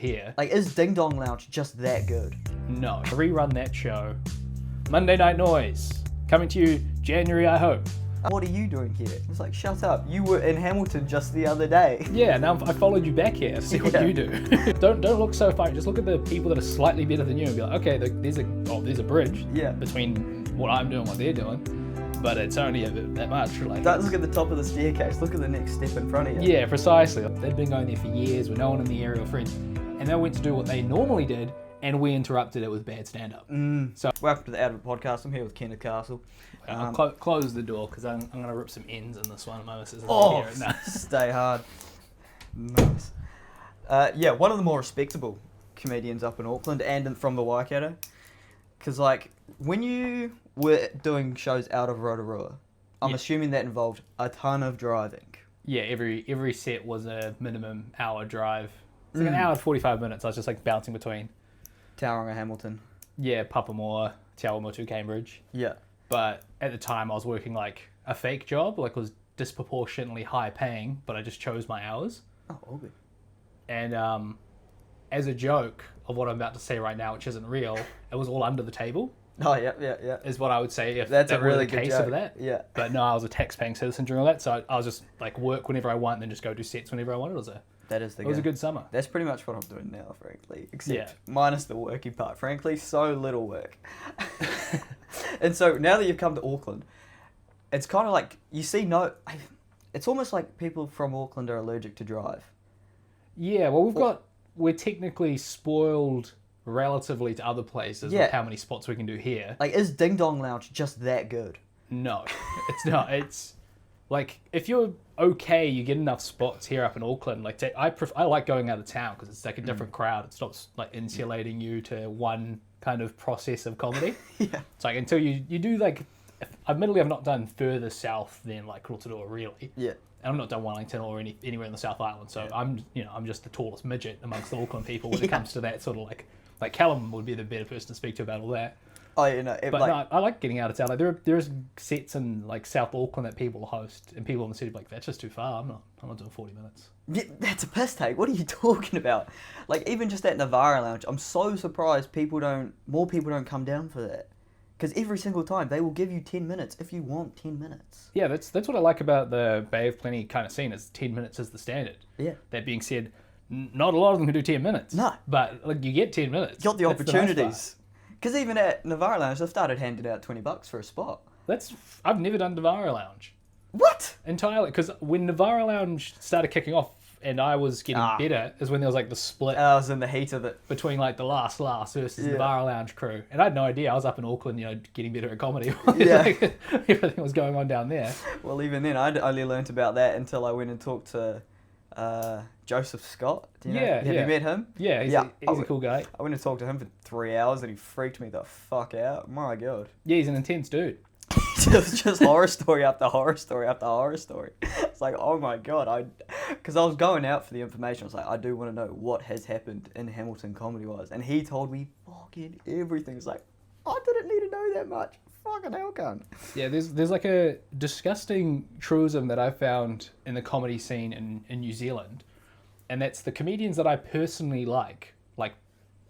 here. Like, is Ding Dong Lounge just that good? No. Rerun that show. Monday Night Noise. Coming to you January, I hope. What are you doing here? It's like, shut up. You were in Hamilton just the other day. Yeah, now I followed you back here to see what you do. Don't look so far. Just look at the people that are slightly better than you and be like, okay, there's a bridge between what I'm doing and what they're doing. But it's only that much. Like, Don't look at the top of the staircase. Look at the next step in front of you. Yeah, precisely. They'd been going there for years with no one in the area or friends. And they went to do what they normally did, and we interrupted it with bad stand-up. So, welcome to the Out of It podcast. I'm here with Kenneth Cassel. I'll close the door because I'm going to rip some ends in this one. My missus isn't here. No. Stay hard. Nice. One of the more respectable comedians up in Auckland and from the Waikato. Because, like, when you were doing shows out of Rotorua, I'm assuming that involved a ton of driving. Yeah, every set was a minimum hour drive. It's like an hour and 45 minutes. I was just like bouncing between Tauranga, Hamilton. Yeah, Papamoa, Te Awamutu, Cambridge. Yeah. But at the time I was working like a fake job, like was disproportionately high paying, but I just chose my hours. Oh, okay. And as a joke of what I'm about to say right now, which isn't real, it was all under the table. Oh, yeah. Is what I would say if that's that a really were the good case joke. of that. Yeah. But no, I was a tax-paying citizen during all that, so I was just like work whenever I want and then just go do sets whenever I wanted. It was a good summer. That's pretty much what I'm doing now, frankly. Except minus the working part. Frankly, so little work. And so now that you've come to Auckland, it's kind of like, it's almost like people from Auckland are allergic to drive. Yeah, well, we're technically spoiled relatively to other places with how many spots we can do here. Like, is Ding Dong Lounge just that good? No, it's not. It's like, if you're okay, you get enough spots here up in Auckland. Like, I like going out of town because it's like a different crowd. It stops like insulating you to one kind of process of comedy. It's like until you do like, admittedly, I've not done further south than like Rotorua really. Yeah. And I've not done Wellington or anywhere in the South Island. So I'm just the tallest midget amongst the Auckland people when it comes to that sort of like Callum would be the better person to speak to about all that. Oh, No, I like getting out of town. Like there's sets in like South Auckland that people host, and people in the city are like, that's just too far. I'm not doing 40 minutes. Yeah, that's a piss take. What are you talking about? Like, even just at Navara Lounge, I'm so surprised more people don't come down for that. Because every single time they will give you 10 minutes if you want 10 minutes. Yeah, that's what I like about the Bay of Plenty kind of scene is 10 minutes is the standard. Yeah. That being said, not a lot of them can do 10 minutes. No. But like you get 10 minutes. You got the opportunities. Because even at Navara Lounge, they've started handing out $20 for a spot. I've never done Navara Lounge. What? Entirely, because when Navara Lounge started kicking off and I was getting better, is when there was like the split. I was in the heat of it. Between like the last versus Navara Lounge crew. And I had no idea. I was up in Auckland, getting better at comedy. Like, everything was going on down there. Well, even then, I only learnt about that until I went and talked to Joseph Scott. Do you know? Have you met him? Yeah, he's a cool guy. I went and talked to him for 3 hours and he freaked me the fuck out. My God. Yeah, he's an intense dude. just horror story after horror story after horror story. It's like, oh my God. Because I was going out for the information. I was like, I do want to know what has happened in Hamilton comedy-wise. And he told me fucking everything. It's like, I didn't need to know that much. Fucking hell, cunt. Yeah, there's like a disgusting truism that I found in the comedy scene in New Zealand. And that's the comedians that I personally like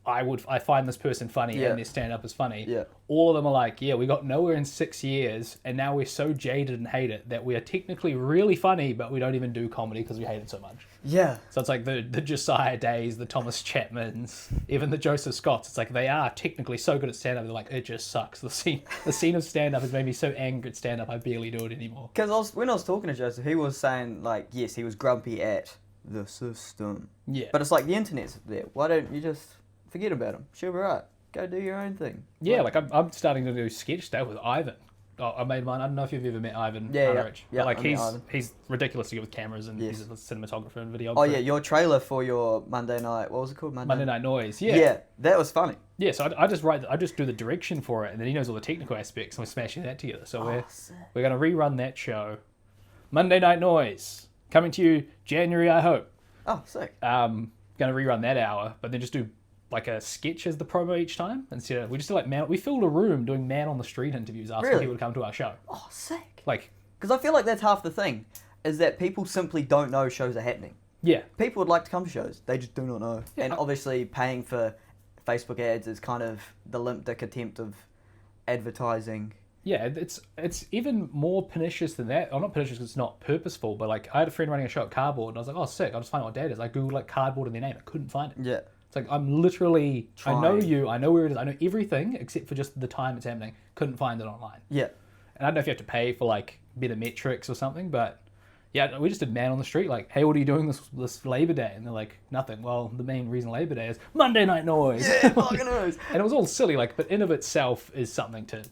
I find this person funny and their stand-up is funny. Yeah. All of them are like, we got nowhere in 6 years and now we're so jaded and hate it that we are technically really funny, but we don't even do comedy because we hate it so much. Yeah. So it's like the Josiah Days, the Thomas Chapmans, even the Joseph Scotts. It's like they are technically so good at stand-up, they're like, it just sucks. The scene of stand-up has made me so angry at stand-up, I barely do it anymore. Because when I was talking to Joseph, he was saying, like, yes, he was grumpy at the system. Yeah. But it's like the internet's there. Why don't you just forget about him? She'll be right. Go do your own thing. Yeah, like I'm starting to do sketch stuff with Ivan. I made mine. I don't know if you've ever met Ivan. Yeah. But like he's ridiculously good with cameras and he's a cinematographer and videographer. Oh yeah, your trailer for your Monday night. What was it called? Monday Night Noise. Yeah. Yeah, that was funny. Yeah, so I just do the direction for it, and then he knows all the technical aspects, and we're smashing that together. So we're gonna rerun that show. Monday Night Noise coming to you January, I hope. Oh, sick. Gonna rerun that hour, but then just do like a sketch as the promo each time. Instead of, we just do like we filled a room doing man on the street interviews asking people to come to our show. Oh, sick. Like, because I feel like that's half the thing, is that people simply don't know shows are happening. Yeah. People would like to come to shows. They just do not know. Yeah, And obviously paying for Facebook ads is kind of the limp dick attempt of advertising. Yeah, it's even more pernicious than that. Or not pernicious because it's not purposeful, but like I had a friend running a show at Cardboard and I was like, oh, sick, I'll just find out what dad is. I googled like Cardboard in their name. I couldn't find it. Yeah. It's like I'm literally, I know Trying. you, I know where it is, I know everything except for just the time it's happening. Couldn't find it online. Yeah. And I don't know if you have to pay for like better metrics or something, but yeah, we just did man on the street like, hey, what are you doing this Labor Day? And they're like, nothing. Well, the main reason Labor Day is Monday Night Noise. Yeah, fucking knows. And it was all silly, like, but in of itself is something to.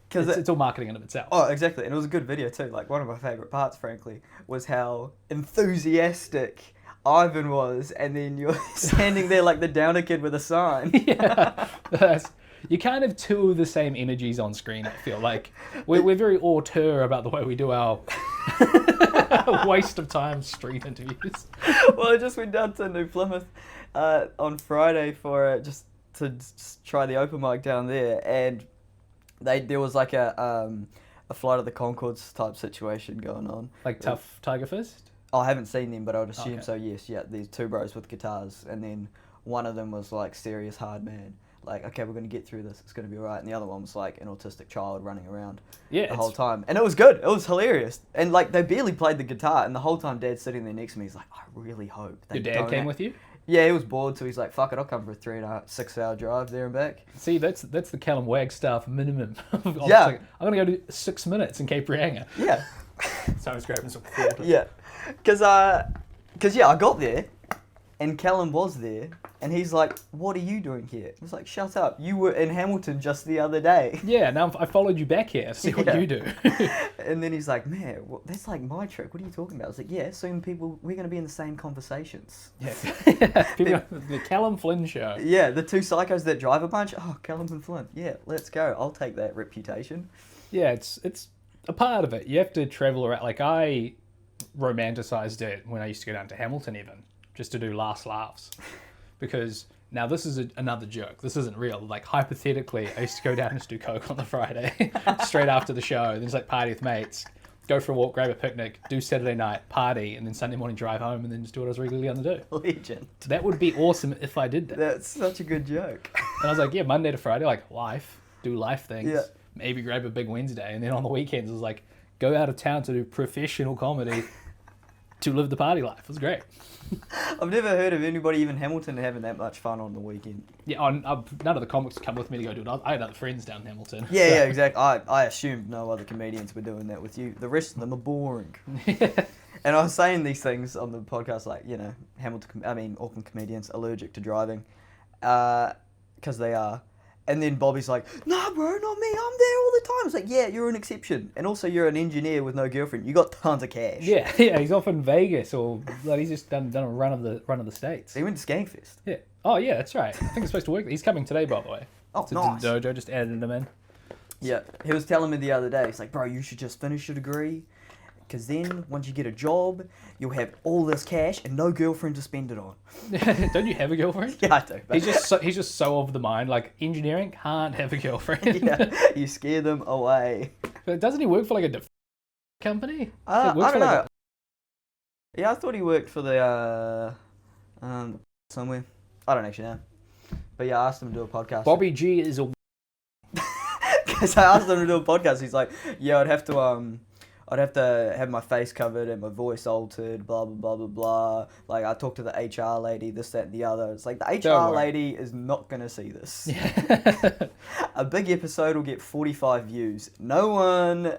Because it's all marketing in of itself. Oh, exactly. And it was a good video too. Like, one of my favourite parts, frankly, was how enthusiastic Ivan was, and then you're standing there like the Downer kid with a sign. Yeah. You can't have two of the same energies on screen, I feel like. We're very auteur about the way we do our waste of time street interviews. Well, I just went down to New Plymouth on Friday for just to try the open mic down there, and there was like a Flight of the Conchords type situation going on. Like Tough Tiger Fist? I haven't seen them, but I would assume Okay. so, yes. Yeah, these two bros with guitars, and then one of them was like serious hard man. Like, okay, we're going to get through this, it's going to be alright. And the other one was like an autistic child running around Yeah, the whole time. And it was good, it was hilarious. And like, they barely played the guitar, and the whole time Dad's sitting there next to me, he's like, I really hope they Your dad don't came act-" with you? Yeah, he was bored, so he's like, fuck it, I'll come for a 6 hour drive there and back. See, that's the Callum Wagstaff minimum. Yeah. Like, I'm going to go do 6 minutes in Cape Reinga. Yeah. So I was grabbing some water. Yeah. Because I got there, and Callum was there, and he's like, what are you doing here? I was like, shut up, you were in Hamilton just the other day. Yeah, now I followed you back here to see what Yeah. you do. And then he's like, man, that's like my trick, what are you talking about? I was like, yeah, soon we're going to be in the same conversations. Yeah. The Callum Flynn show. Yeah, the two psychos that drive a bunch, oh, Callum and Flint, yeah, let's go, I'll take that reputation. Yeah, it's a part of it. You have to travel around. Like, I romanticized it when I used to go down to Hamilton even, just to do last laughs. Because now this is another joke. This isn't real. Like, hypothetically, I used to go down and just do coke on the Friday, straight after the show, then just like party with mates, go for a walk, grab a picnic, do Saturday night, party, and then Sunday morning drive home, and then just do what I was regularly going to do. Legend. That would be awesome if I did that. That's such a good joke. And I was like, yeah, Monday to Friday, like life, do life things. Yeah. Maybe grab a big Wednesday, and then on the weekends it was like, go out of town to do professional comedy to live the party life. It was great. I've never heard of anybody, even Hamilton, having that much fun on the weekend. Yeah, none of the comics come with me to go do it. I had other friends down in Hamilton. Yeah, yeah, exactly. I assumed no other comedians were doing that with you. The rest of them are boring. And I was saying these things on the podcast, like, you know, Auckland comedians allergic to driving, because they are. And then Bobby's like, nah, bro, not me. I'm there all the time. It's like, yeah, you're an exception. And also, you're an engineer with no girlfriend. You got tons of cash. Yeah, he's off in Vegas, or like, he's just done a run of the states. So he went to Skankfest. Yeah. Oh yeah, that's right. I think he's supposed to work. He's coming today, by the way. Oh, to nice. the dojo, just added him in. Yeah, he was telling me the other day, he's like, bro, you should just finish your degree, because then once you get a job, you'll have all this cash and no girlfriend to spend it on. Don't you have a girlfriend? Yeah, I do. But He's just so of the mind. Like, engineering can't have a girlfriend. yeah, you scare them away. But doesn't he work for like a company? I He works don't for, like, know. Yeah, I thought he worked for the, somewhere. I don't actually know. But yeah, I asked him to do a podcast. Bobby G is a. Because I asked him to do a podcast, he's like, yeah, I'd have to have my face covered and my voice altered, blah, blah, blah, blah, blah. Like, I talked to the HR lady, this, that, and the other. It's like, the Don't HR worry. lady is not going to see this. Yeah. A big episode will get 45 views. No one...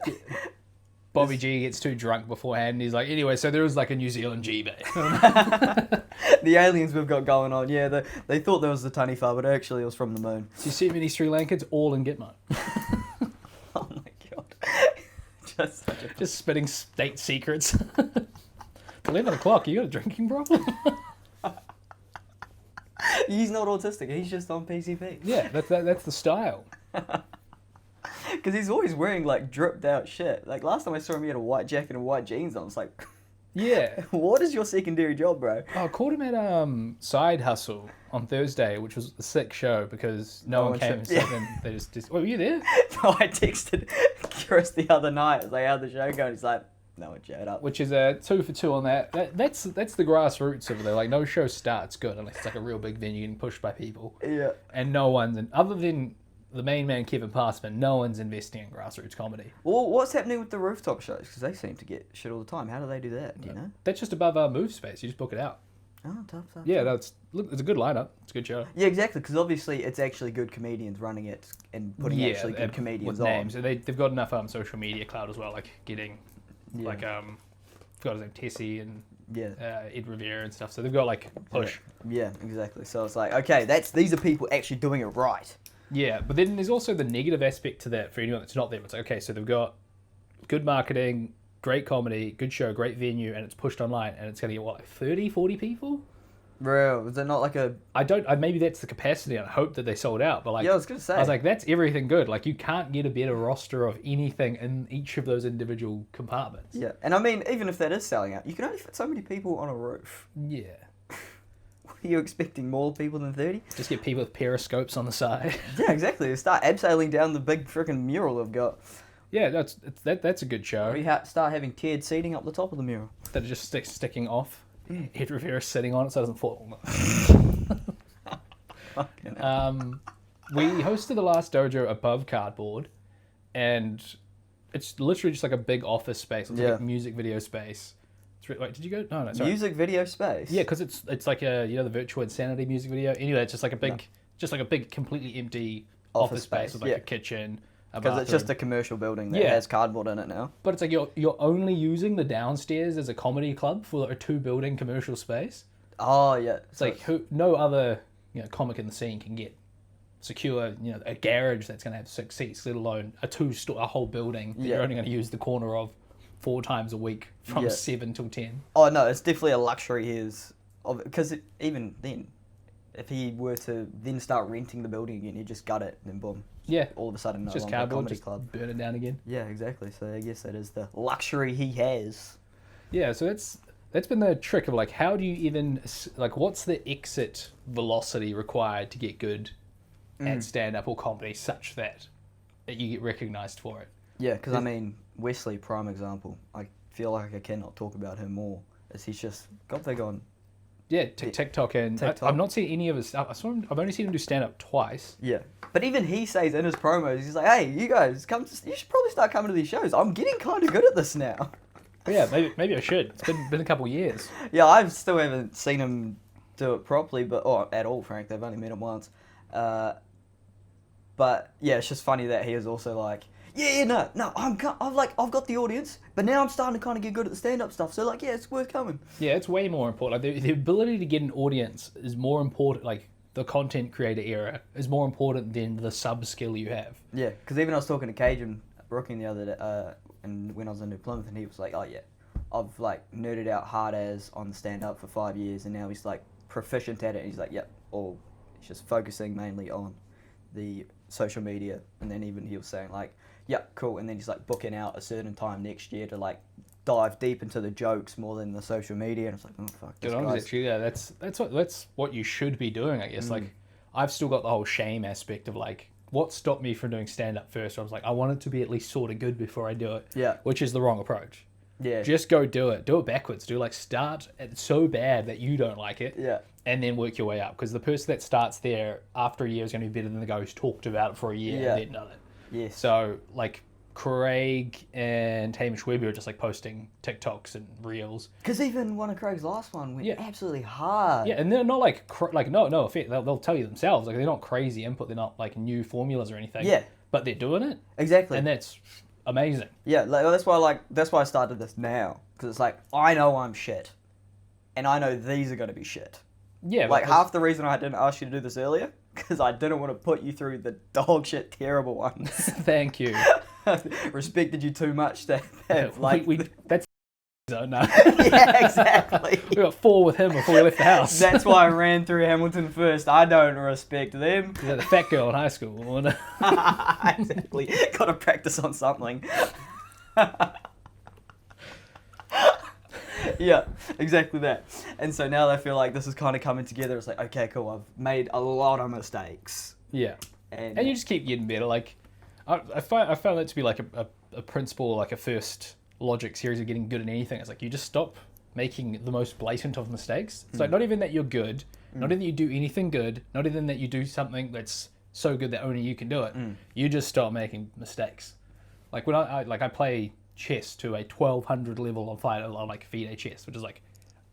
Bobby G gets too drunk beforehand and he's like, anyway, so there was like a New Zealand G-Bay. The aliens we've got going on, yeah, they thought there was the Taniwha, but actually it was from the moon. Do you see many Sri Lankans? All in Gitmo. Oh my god. Just such a... Just spitting state secrets. It's 11 o'clock, you got a drinking problem? He's not autistic, he's just on PCP. Yeah, that's the style. Because he's always wearing, like, dripped out shit. Like, last time I saw him, he had a white jacket and white jeans on. It's like, Yeah. what is your secondary job, bro? Oh, I caught him at Side Hustle on Thursday, which was a sick show because no one came and showed- sat in. They just... Oh, were you there? No, I texted Chris the other night. I was like, how'd the show go? And he's like, No, shut up. which is a 2 for 2 on that. That's the grassroots of it. Like, no show starts good unless it's like a real big venue getting pushed by people. Yeah. And no one's, other than the main man Kevin Passman, no one's investing in grassroots comedy. Well, what's happening with the rooftop shows? Because they seem to get shit all the time. How do they do that? Do you know? That's just above our move space. You just book it out. Oh, tough. Yeah, it's a good lineup. It's a good show. Yeah, exactly. Because obviously it's actually good comedians running it and putting actually good comedians with on. names. And they've got enough social media clout as well, like getting like forgot his name, Tessie and Ed Rivera and stuff. So they've got like push. Yeah, exactly. So it's like, okay, these are people actually doing it right. Yeah, but then there's also the negative aspect to that for anyone that's not them. It's like, okay, so they've got good marketing, great comedy, good show, great venue, and it's pushed online, and it's going to get, what, like 30, 40 people? Real. Is it not like a... maybe that's the capacity, and I hope that they sold out, but like... Yeah, I was going to say. I was like, that's everything good. Like, you can't get a better roster of anything in each of those individual compartments. Yeah, and I mean, even if that is selling out, you can only fit so many people on a roof. Yeah. Are you expecting more people than 30? Just get people with periscopes on the side. Yeah, exactly. Start abseiling down the big freaking mural they've got. Yeah, that's a good show. We start having tiered seating up the top of the mural. That are just sticking off. Ed Rivera sitting on it so it doesn't fall. We hosted the last dojo above cardboard, and it's literally just like a big office space. It's like a music video space. Wait, did you go? No, sorry. Music video space. Yeah, because it's like the Virtual Insanity music video. Anyway, it's just like a big, completely empty office space with like a kitchen. Because it's just a commercial building that has cardboard in it now. But it's like you're only using the downstairs as a comedy club for a 2-building commercial space. Oh yeah. It's like no other comic in the scene can get secure a garage that's going to have 6 seats, let alone a whole building that you're only going to use the corner of 4 times a week from 7 till 10. Oh no, it's definitely a luxury his because even then, if he were to then start renting the building again, he'd just gut it and then boom. Yeah. All of a sudden, no just longer cardboard, a comedy just club. Burn it down again. Yeah, exactly. So I guess that is the luxury he has. Yeah, so that's been the trick of like, how do you even what's the exit velocity required to get good at stand-up or comedy such that you get recognised for it? Yeah, because I mean, Wesley, prime example. I feel like I cannot talk about him more, as he's just got big on. Yeah, TikTok and I've not seen any of his stuff. I've only seen him do stand-up twice. Yeah, but even he says in his promos, he's like, "Hey, you guys, you should probably start coming to these shows. I'm getting kind of good at this now." Yeah, maybe I should. It's been a couple of years. Yeah, I still haven't seen him do it properly, or at all, Frank. They've only met him once. But yeah, it's just funny that he is also like, no, I've got the audience, but now I'm starting to kind of get good at the stand-up stuff. So like, yeah, it's worth coming. Yeah, it's way more important. Like the ability to get an audience is more important. Like the content creator era is more important than the sub skill you have. Yeah, because even I was talking to Cajun Brooking the other day, and when I was in New Plymouth, and he was like, oh yeah, I've like nerded out hard as on stand-up for 5 years, and now he's like proficient at it. And he's like, yep, he's just focusing mainly on the social media. And then even he was saying like, yep, cool. And then he's like booking out a certain time next year to like dive deep into the jokes more than the social media. And it's like, oh fuck, this guy's... Actually, yeah, that's what you should be doing, I guess. Like, I've still got the whole shame aspect of like, what stopped me from doing stand-up first? I was like, I want it to be at least sort of good before I do it. Yeah. Which is the wrong approach. Yeah. Just go do it. Do it backwards. Start so bad that you don't like it. Yeah. And then work your way up. Because the person that starts there after a year is going to be better than the guy who's talked about it for a year and then done it. Yes. So, like, Craig and Hamish Webber are just, like, posting TikToks and Reels. Because even one of Craig's last one went absolutely hard. Yeah, and they're not, no offense. They'll tell you themselves. Like, they're not crazy input. They're not, like, new formulas or anything. Yeah. But they're doing it. Exactly. And that's amazing. Yeah, that's why I started this now. Because it's like, I know I'm shit. And I know these are going to be shit. Yeah. Like, half the reason I didn't ask you to do this earlier, because I didn't want to put you through the dog shit terrible ones. Thank you. Respected you too much to have, like... That's... No. Yeah, exactly. We got 4 with him before we left the house. That's why I ran through Hamilton first. I don't respect them. Yeah, the fat girl in high school. Exactly. Got to practice on something. Yeah, exactly that. And so now I feel like this is kind of coming together. It's like, okay, cool, I've made a lot of mistakes. Yeah. And you just keep getting better. Like, I found that to be like a principle, like a first logic series of getting good at anything. It's like you just stop making the most blatant of mistakes. It's like not even that you're good, not even that you do anything good, not even that you do something that's so good that only you can do it. You just stop making mistakes. Like when I play chess to a 1200 level on like FIDE chess, which is like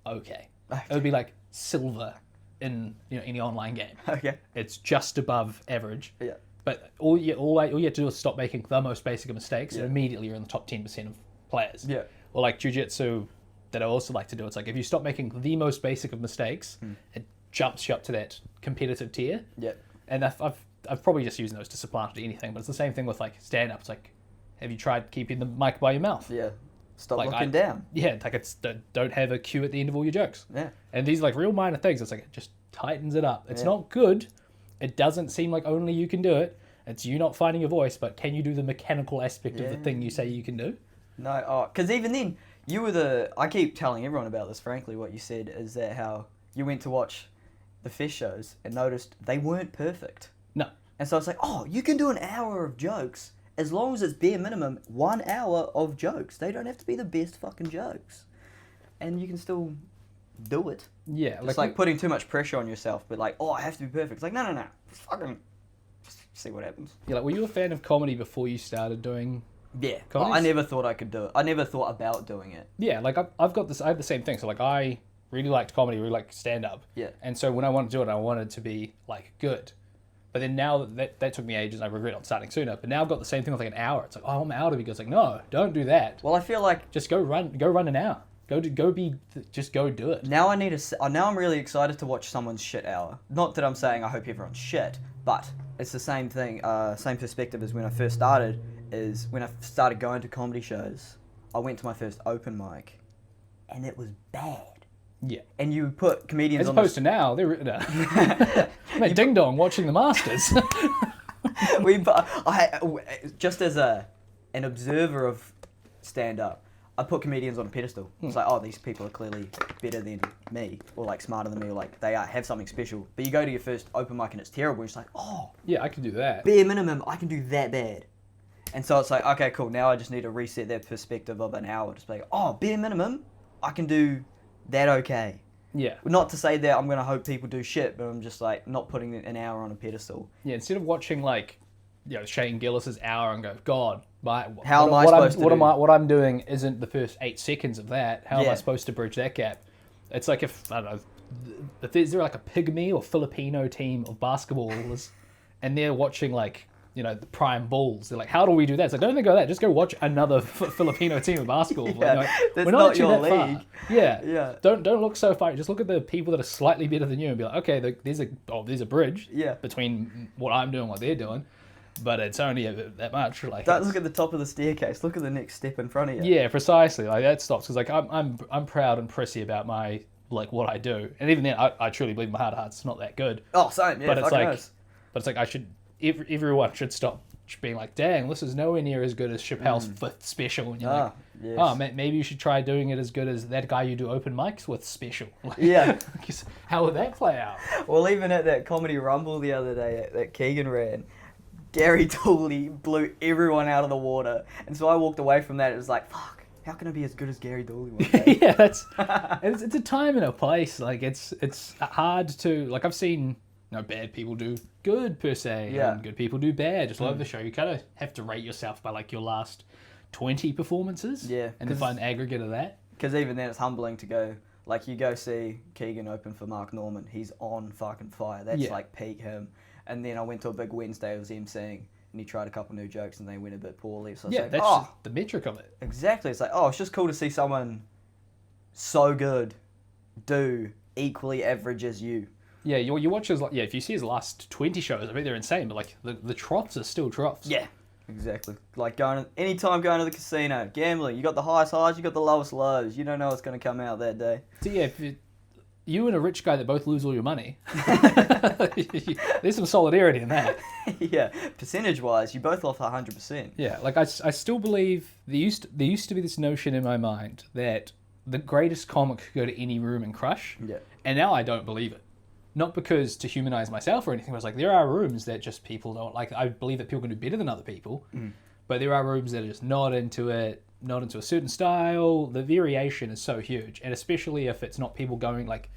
okay. It would be like silver in any online game. Okay. It's just above average. Yeah. But all you have to do is stop making the most basic of mistakes, and immediately you're in the top 10% of players. Yeah. Or like jiu-jitsu, that I also like to do. It's like if you stop making the most basic of mistakes, it jumps you up to that competitive tier. Yeah. And I've probably just used those to supplant anything, but it's the same thing with like stand-up. It's like, have you tried keeping the mic by your mouth? Yeah. Stop Like, looking down. Yeah, like it's don't have a cue at the end of all your jokes. Yeah. And these like real minor things. It's like it just tightens it up. It's not good. It doesn't seem like only you can do it. It's you not finding your voice, but can you do the mechanical aspect of the thing you say you can do? No, because even then, you were I keep telling everyone about this, frankly, what you said is that how you went to watch the fish shows and noticed they weren't perfect. No. And so it's like, oh, you can do an hour of jokes as long as it's bare minimum 1 hour of jokes. They don't have to be the best fucking jokes. And you can still do it. Yeah. It's like putting too much pressure on yourself, but like, oh, I have to be perfect. It's like, no. Just fucking see what happens. Yeah, like were you a fan of comedy before you started doing? Yeah. Comedies? I never thought I could do it. I never thought about doing it. Yeah, like I have the same thing. So like I really liked comedy, really liked stand up. Yeah. And so when I wanted to do it, I wanted to be like good. But then now that took me ages, I regret not starting sooner. But now I've got the same thing with like an hour. It's like, oh, I'm out of it. It's like, no, don't do that. Well, I feel like Just go run an hour. Just go do it. now now I'm really excited to watch someone's shit hour. Not that I'm saying I hope everyone's shit, but it's the same thing, same perspective as when I first started, is when I started going to comedy shows, I went to my first open mic, and it was bad. Yeah. And you put comedians As on opposed to now, they're Mate, Ding Dong watching the Masters. Just as an observer of stand-up, I put comedians on a pedestal. It's like, oh, these people are clearly better than me, or like smarter than me, or like they have something special. But you go to your first open mic and it's terrible. It's like, oh, Yeah, I can do that. bare minimum, I can do that bad. And so it's like, okay, cool. Now I just need to reset that perspective of an hour. Just be like, oh, bare minimum, I can do that okay. Yeah. Not to say that I'm going to hope people do shit, but I'm just like not putting an hour on a pedestal. Yeah, instead of watching like, Shane Gillis's hour and go, God, How am I supposed to do? What I'm doing isn't the first 8 seconds of that. How am I Yeah. supposed to bridge that gap? It's like if, I don't know, is there like a pygmy or Filipino team of basketballers and they're watching like, the prime bulls. They're like, how do we do that? It's like, don't think of that. Just go watch another Filipino team of basketball. Yeah, that's we're not actually your that far. league. Yeah. Yeah. Don't look so far. Just look at the people that are slightly better than you and be like, okay, there's a bridge Yeah. between what I'm doing and what they're doing. But it's only that much. Like, Don't look at the top of the staircase. Look at the next step in front of you. yeah, precisely. Like that stops because like I'm proud and prissy about my like what I do, and even then I truly believe in my heart of hearts it's not that good. Oh, same. Yeah, But it's fucking like, knows. I should everyone should stop being like, dang, this is nowhere near as good as Chappelle's fifth special, and you're like, yes. oh, maybe you should try doing it as good as that guy you do open mics with special. Like, Yeah. how would that play out? Well, even at that comedy rumble the other day that Keegan ran, Gary Dooley blew everyone out of the water, and so I walked away from that. It was like, fuck, how can I be as good as Gary Dooley one day? Yeah, it's a time and a place. Like it's hard to like. I've seen bad people do good per se, Yeah. and good people do bad. Just love the show. You kind of have to rate yourself by like your last 20 performances. Yeah, and then find an aggregate of that. Because even then, it's humbling to go. Like, you go see Keegan open for Mark Norman. He's on fucking fire. That's like peak him. And then I went to a big Wednesday. It was emceeing, and he tried a couple new jokes, and they went a bit poorly. So I was like, that's oh, just the metric of it. exactly. It's like, oh, it's just cool to see someone so good do equally average as you. Yeah, you watch his if you see his last 20 shows, I bet they're insane. But like the troughs are still troughs. Yeah, exactly. Like anytime going to the casino, gambling, you got the highest highs, you got the lowest lows. You don't know what's going to come out that day. So yeah, if you and a rich guy that both lose all your money, there's some solidarity in that. Yeah, percentage-wise, you both lost 100%. Yeah, like I still believe there used to be this notion in my mind that the greatest comic could go to any room and crush. Yeah. And now I don't believe it. Not because to humanize myself or anything, but it's like there are rooms that just people don't like. I believe that people can do better than other people, but there are rooms that are just not into it. not into a certain style. The variation is so huge, and especially if it's not people going like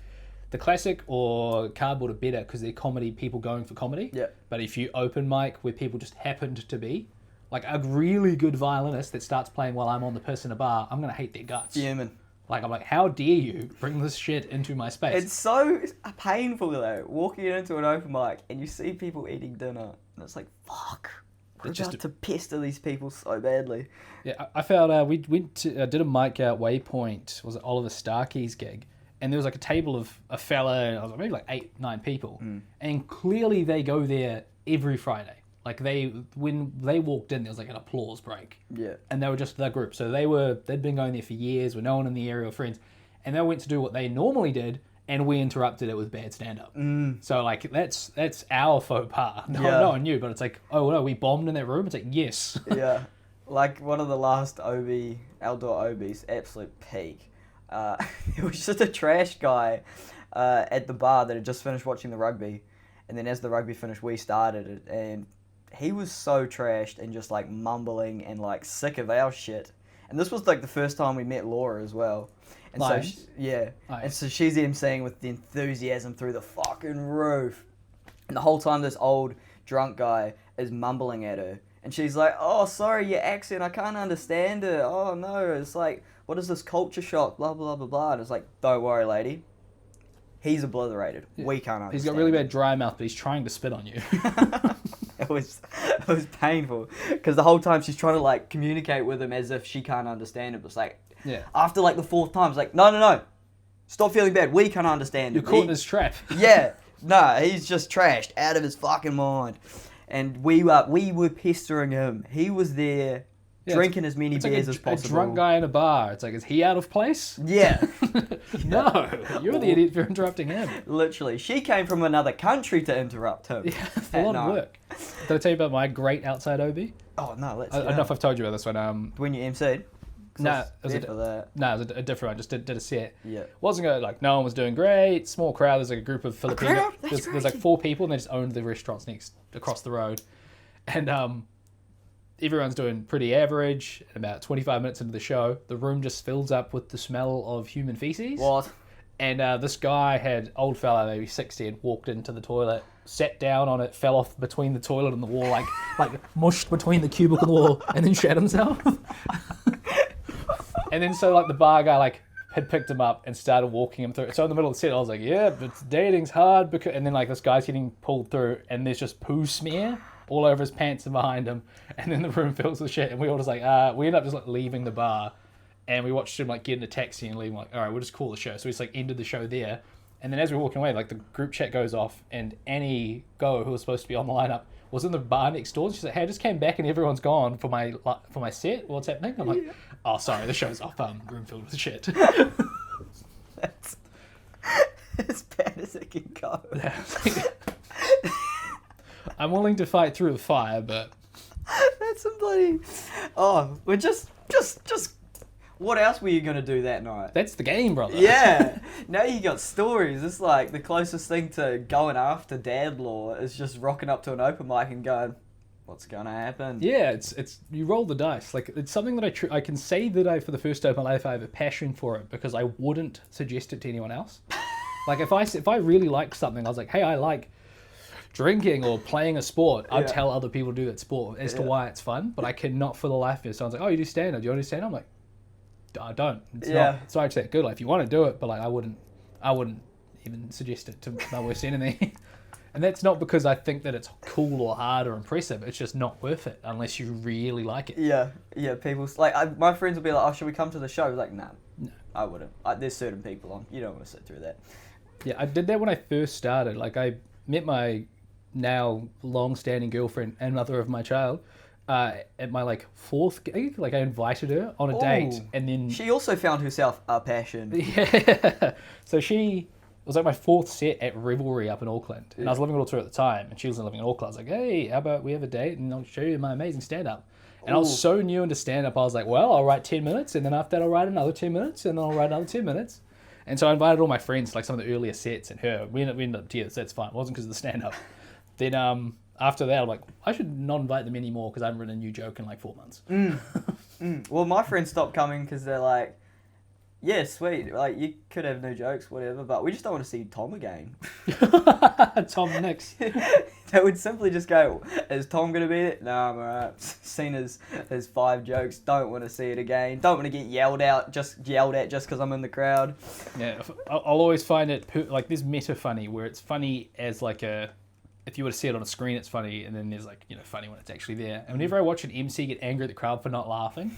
the classic or cardboard are better because they're comedy people going for comedy. Yeah. But if you open mic where people just happened to be, like a really good violinist that starts playing while I'm on the piss in a bar, I'm gonna hate their guts. Fuming. Like I'm like, how dare you bring this shit into my space? It's so painful though, walking into an open mic and you see people eating dinner, and it's like, fuck. We're about to pester these people so badly. Yeah, I found we went to did a mic out Waypoint. Was it Oliver Starkey's gig? And there was like a table of a fella, I was like, maybe like 8-9 people, and clearly they go there every Friday. Like when they walked in, there was like an applause break. Yeah. And they were just the group, so they'd been going there for years with no one in the area or friends, and they went to do what they normally did, and we interrupted it with bad stand up. So like that's our faux pas. No one knew, but it's like, oh no, we bombed in that room. It's like, yes. Yeah. Like one of the last outdoor OBs, absolute peak. It was just a trash guy at the bar that had just finished watching the rugby, and then as the rugby finished, we started it, and he was so trashed and just like mumbling and like sick of our shit. And this was like the first time we met Laura as well. And nice. so nice. And so she's emceeing with the enthusiasm through the fucking roof. And the whole time this old drunk guy is mumbling at her. And she's like, oh, sorry, your accent, I can't understand it. Oh, no, it's like, what is this culture shock, blah, blah, blah, blah. And it's like, don't worry, lady. He's obliterated. Yeah. We can't understand. He's got really bad dry mouth, but he's trying to spit on you. It was painful. Because the whole time she's trying to, like, communicate with him as if she can't understand it. But it's like, after, like, the fourth time, it's like, no. Stop feeling bad. We can't understand it. You're caught in his trap. Yeah. No, he's just trashed. Out of his fucking mind. And we were pestering him. He was there drinking as many beers as possible. A drunk guy in a bar. It's like, is he out of place? Yeah. No, you're the idiot for interrupting him. Literally. She came from another country to interrupt him. Yeah, it's a lot of work. Did I tell you about my great outside OB? Oh, no, let's I don't know if I've told you about this one. When you MC'd? No, it was a different one. Just did a set. Yeah. Wasn't good. Like, no one was doing great. Small crowd. There's like a group of Filipinos. There's like 4 people, and they just owned the restaurants across the road. And everyone's doing pretty average. And about 25 minutes into the show, the room just fills up with the smell of human feces. What? And this guy old fella, maybe 60, had walked into the toilet, sat down on it, fell off between the toilet and the wall, like mushed between the cubicle and the wall, and then shat himself. And then so like the bar guy like had picked him up and started walking him through. So in the middle of the set, I was like, yeah, but dating's hard because. And then like this guy's getting pulled through, and there's just poo smear all over his pants and behind him. And then the room fills with shit, and we all just like we end up just like leaving the bar, and we watched him like get in a taxi and leave. Like, all right, we'll just call the show. So we just like ended the show there. And then as we're walking away, like the group chat goes off, and Annie Go, who was supposed to be on the lineup, was in the bar next door. She's like, hey, I just came back and everyone's gone for my set. What's happening? I'm like, oh, sorry, the show's off. Room filled with shit. That's as bad as it can go. I'm willing to fight through the fire, but... That's somebody... Oh, we're just... What else were you going to do that night? That's the game, brother. Yeah. Now you got stories. It's like the closest thing to going after dad law is just rocking up to an open mic and going, what's going to happen? Yeah, it's you roll the dice. Like, it's something that I can say that for the first time in my life, I have a passion for it because I wouldn't suggest it to anyone else. Like, if I really like something, I was like, hey, I like drinking or playing a sport, I'd tell other people to do that sport as to why it's fun, but I cannot for the life of me. Someone's like, oh, you do stand-up. Do you want to do stand-up? I'm like, I don't. It's not actually that good. Like, if you want to do it, but like I wouldn't even suggest it to my worst enemy. And that's not because I think that it's cool or hard or impressive. It's just not worth it unless you really like it. Yeah. People like my friends will be like, "Oh, should we come to the show?" I was like, no, I wouldn't. There's certain people on. You don't want to sit through that. Yeah, I did that when I first started. Like, I met my now long-standing girlfriend and mother of my child. At my like 4th gig, like I invited her on a date, and then she also found herself a passion. Yeah, so it was like my 4th set at Revelry up in Auckland, and I was living in Auckland at the time, and she was living in Auckland. I was like, hey, how about we have a date, and I'll show you my amazing stand-up. And I was so new into stand-up, I was like, well, I'll write 10 minutes, and then after that I'll write another 10 minutes, and then I'll write another 10 minutes. And so I invited all my friends to like some of the earlier sets, and her. We ended up together, so that's fine. It wasn't because of the stand-up. Then after that, I'm like, I should not invite them anymore because I haven't written a new joke in like 4 months. Well, my friends stopped coming because they're like, yeah, sweet, like you could have new jokes, whatever, but we just don't want to see Tom again. Tom next. They would simply just go, is Tom going to be there? No, I'm alright. Seen his 5 jokes, don't want to see it again. Don't want to get yelled at just because I'm in the crowd. Yeah, I'll always find it like this meta funny where it's funny as like if you were to see it on a screen, it's funny, and then there's like, funny when it's actually there. And whenever I watch an MC get angry at the crowd for not laughing,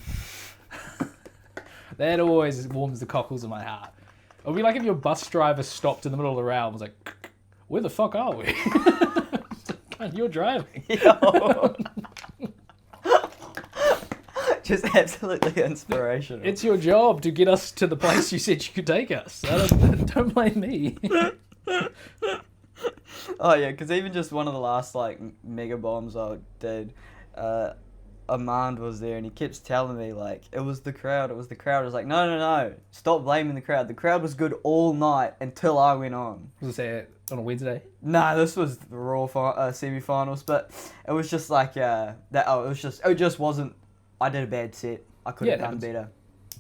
that always warms the cockles of my heart. It'll be like if your bus driver stopped in the middle of the round and was like, where the fuck are we? You're driving. Yo. Just absolutely inspirational. It's your job to get us to the place you said you could take us. Don't blame me. Oh yeah, because even just one of the last like mega bombs I did, Amand was there and he keeps telling me like it was the crowd. I was like, no, stop blaming the crowd. The crowd was good all night until I went on. Was it on a Wednesday? Nah, this was the Raw semi-finals, but it was just like it just wasn't. I did a bad set. I could have done better.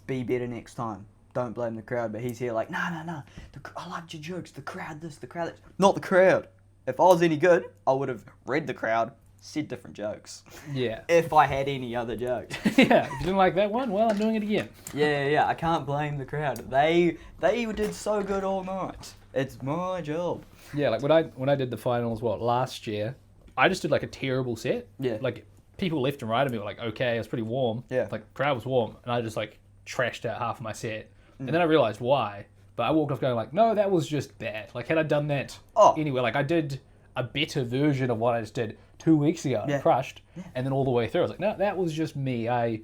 Be better next time. Don't blame the crowd. But he's here like, no. I liked your jokes. The crowd this, the crowd that. Not the crowd. If I was any good, I would have read the crowd, said different jokes. Yeah. If I had any other jokes. Yeah. If you didn't like that one, well, I'm doing it again. Yeah. I can't blame the crowd. They did so good all night. It's my job. Yeah, like when I did the finals, last year, I just did like a terrible set. Yeah. Like people left and right of me were like, okay, it was pretty warm. Yeah. Like crowd was warm, and I just like trashed out half of my set, and then I realized why. But I walked off going like, no, that was just bad. Like had I done that anyway, like I did a better version of what I just did 2 weeks ago and I crushed, and then all the way through I was like, no, that was just me. I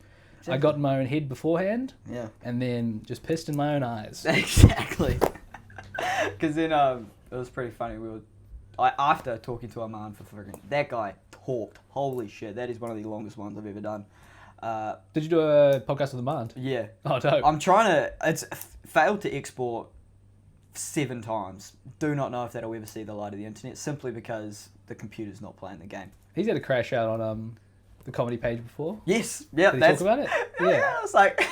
got in my own head beforehand, and then just pissed in my own eyes. Exactly. Because then it was pretty funny. After talking to Armand for friggin', that guy talked. Holy shit, that is one of the longest ones I've ever done. Did you do a podcast with Armand? Yeah. Oh, dope. I'm trying to. It's failed to export 7 times. Do not know if that'll ever see the light of the internet, simply because the computer's not playing the game. He's had a crash out on the comedy page before. Yes. Yeah. Did he talk about it? Yeah. I was like.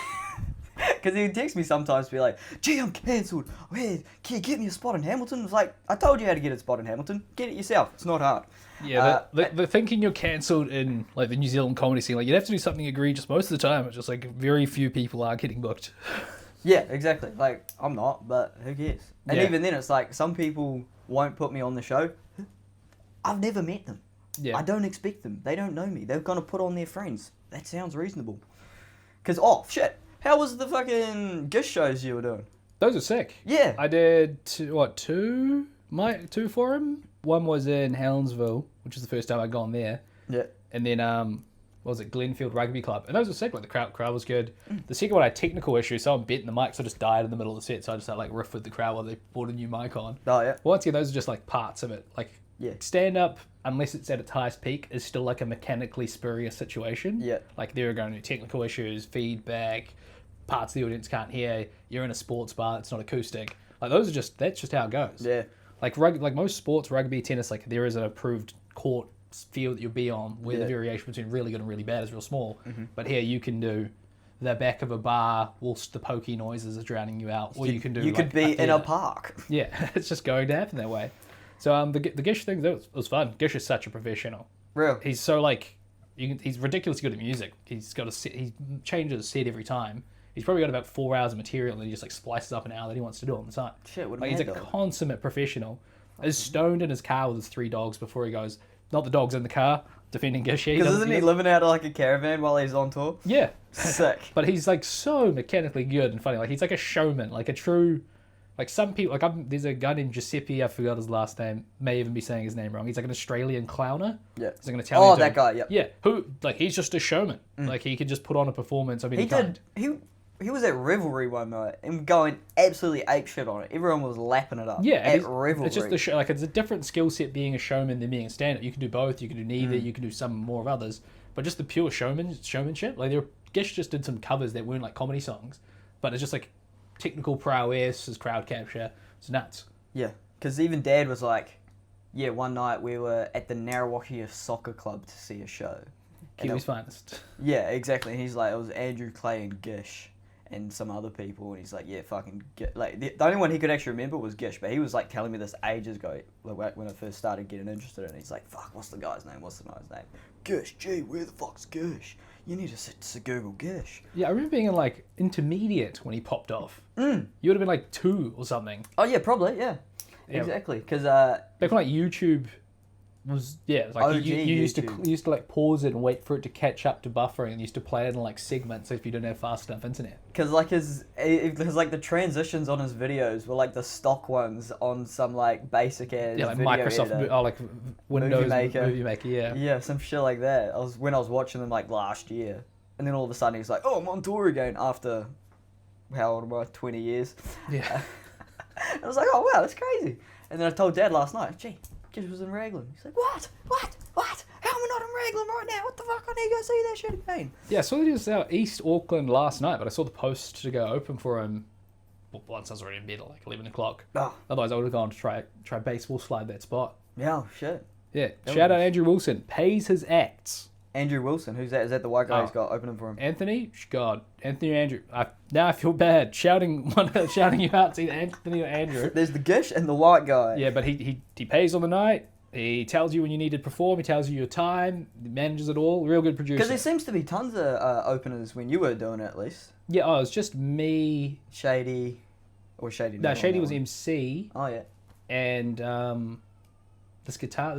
Because he would text me sometimes to be like, gee, I'm cancelled. Hey, can you get me a spot in Hamilton? I was like, I told you how to get a spot in Hamilton. Get it yourself. It's not hard. Yeah, the thinking you're cancelled in like the New Zealand comedy scene, like you'd have to do something egregious most of the time. It's just like very few people are getting booked. Yeah, exactly. Like, I'm not, but who cares? And even then, it's like, some people won't put me on the show. I've never met them. Yeah. I don't expect them. They don't know me. They're going to put on their friends. That sounds reasonable. Because, shit. How was the fucking Gish shows you were doing? Those are sick. Yeah. I did two for him. One was in Helensville, which is the first time I'd gone there. Yeah. And then what was it, Glenfield Rugby Club, and those were sick. Like the crowd was good. The second one I had technical issues, someone bent the mic, so I just died in the middle of the set. So I just had like riff with the crowd while they brought a new mic on. Oh yeah. Once again, those are just like parts of it. Like stand up, unless it's at its highest peak, is still like a mechanically spurious situation. Yeah. Like there are going to be technical issues, feedback, parts of the audience can't hear. You're in a sports bar, it's not acoustic. Like that's just how it goes. Yeah. Like most sports, rugby, tennis, like there is an approved court field that you'll be on where the variation between really good and really bad is real small. But here you can do the back of a bar whilst the pokey noises are drowning you out, or you can do. You could be in a park. Yeah, it's just going to happen that way. So the Gish thing that was fun. Gish is such a professional. Real. He's so like he's ridiculously good at music. He's got a set, he changes a set every time. He's probably got about 4 hours of material and he just like splices up an hour that he wants to do all the time. Shit, what a like he's a consummate professional. He's stoned in his car with his 3 dogs before he goes. Not the dogs in the car defending Gish. Because isn't he living out of like a caravan while he's on tour? Yeah, sick. But he's like so mechanically good and funny. Like he's like a showman, like a true. Like some people, like there's a guy named Giuseppe. I forgot his last name. May even be saying his name wrong. He's like an Australian clowner. Yeah. So I'm gonna tell you. Oh, that guy. Yeah. Yeah. Who like he's just a showman. Like he could just put on a performance. I mean, he was at Revelry one night and going absolutely apeshit on it. Everyone was lapping it up. Yeah, at Revelry. It's just the show. Like it's a different skill set being a showman than being a stand-up. You can do both. You can do neither. You can do some more of others. But just the pure showmanship. Like Gish just did some covers that weren't like comedy songs, but it's just like technical prowess, his crowd capture. It's nuts. Yeah, because even Dad was like, yeah, one night we were at the Narrawaki Soccer Club to see a show. Kiwi's finest. Yeah, exactly. And he's like, it was Andrew, Clay, and Gish, and some other people. And he's like, yeah, fucking like the only one he could actually remember was Gish, but he was like telling me this ages ago, like when I first started getting interested in it. He's like, fuck, what's the guy's name? What's the guy's name? Gish. Gee, where the fuck's Gish? You need to Google Gish. Yeah, I remember being in like intermediate when he popped off. Mm. You would have been like 2 or something. Oh yeah, probably, yeah. Yeah. Exactly, because Back when like YouTube was like OG you used YouTube. to like pause it and wait for it to catch up to buffering, and used to play it in like segments if you didn't have fast enough internet. Because like his like the transitions on his videos were like the stock ones on some like basic ass Yeah, like video Microsoft, editor. like Windows Movie Maker. yeah. Yeah, some shit like that. I was watching them like last year, and then all of a sudden he's like, "Oh, I'm on tour again." After how old am I? 20 years. Yeah. I was like, "Oh wow, that's crazy." And then I told Dad last night, "Gee, Gish was in Raglan." He's like, "What? How am I not in Raglan right now? What the fuck? I need to go see that shit again." Yeah, I saw that he was out East Auckland last night, but I saw the post to go open for him once I was already in bed at like 11 o'clock. Oh, Otherwise, I would have gone to try baseball slide that spot. yeah, oh, shit. Yeah, That shout out was- Andrew Wilson. Pays his acts. Andrew Wilson, who's that? Is that the white guy who's got opening for him? Anthony? God. Anthony or Andrew. Now I feel bad shouting you out. It's either Anthony or Andrew. There's the Gish and the white guy. Yeah, but he pays on the night. He tells you when you need to perform. He tells you your time. He manages it all. Real good producer. Because there seems to be tons of openers when you were doing it, at least. Yeah, it's just me. Shady. Or Shady. No, not on Shady that was one. MC. Oh, yeah. And this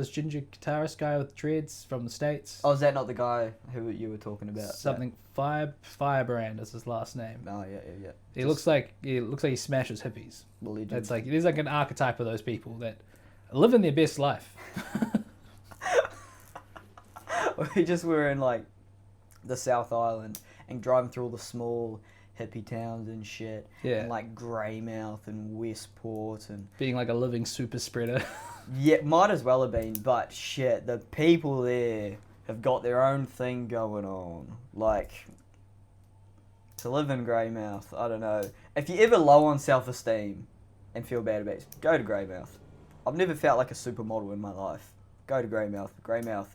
ginger guitarist guy with dreads from the States. Oh, is that not the guy who you were talking about? Something Firebrand is his last name. Oh, yeah. He looks like he smashes hippies. Legend. It's like there's like an archetype of those people that live in their best life. We just were in like the South Island and driving through all the small hippie towns and shit. Yeah. And like Greymouth and Westport and Being like a living super spreader. yeah, might as well have been, but shit, the people there have got their own thing going on. Like to live in Greymouth, I don't know. If you're ever low on self-esteem and feel bad about it, go to Greymouth. I've never felt like a supermodel in my life. Go to Greymouth. Greymouth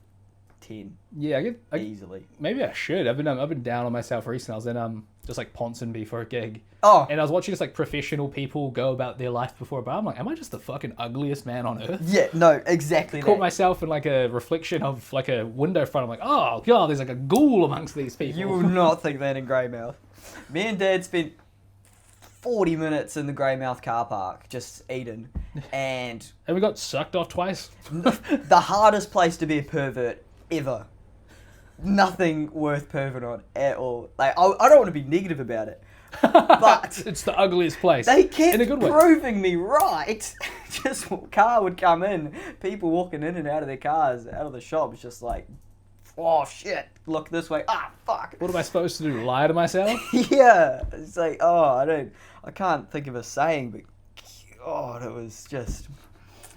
10 Yeah, easily. maybe I should. I've been down on myself recently. I was in just like Ponsonby for a gig, Oh, and I was watching just like professional people go about their life before. But I'm like, am I just the fucking ugliest man on earth? yeah, no, exactly Caught that. myself in like a reflection of like a window front. I'm like, oh god, there's like a ghoul amongst these people. You will not think that in Greymouth. Me and Dad spent 40 minutes in the Greymouth car park just eating, and And we got sucked off twice. the hardest place to be a pervert ever. Nothing worth pervert on at all. Like I don't want to be negative about it, but It's the ugliest place. they in a kept good way. proving me right. Just car would come in, people walking in and out of their cars, out of the shops, just like, oh shit, look this way. Ah, fuck. What am I supposed to do? Lie to myself? Yeah, it's like, oh, I can't think of a saying, but God, it was just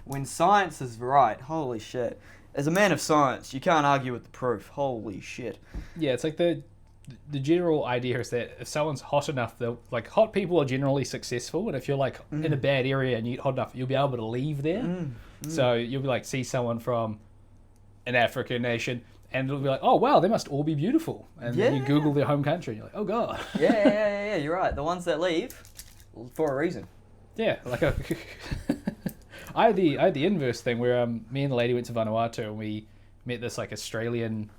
when science is right. Holy shit! As a man of science, you can't argue with the proof. Holy shit! Yeah, it's like the general idea is that if someone's hot enough, they'll like hot people are generally successful, and if you're like in a bad area and you get hot enough, you'll be able to leave there. So you'll be like see someone from an African nation, and it'll be like, oh wow, they must all be beautiful, and then you Yeah. Google their home country, and you're like, oh god. Yeah. You're right. The ones that leave for a reason. Yeah, like a. I had the inverse thing where me and the lady went to Vanuatu and we met this like Australian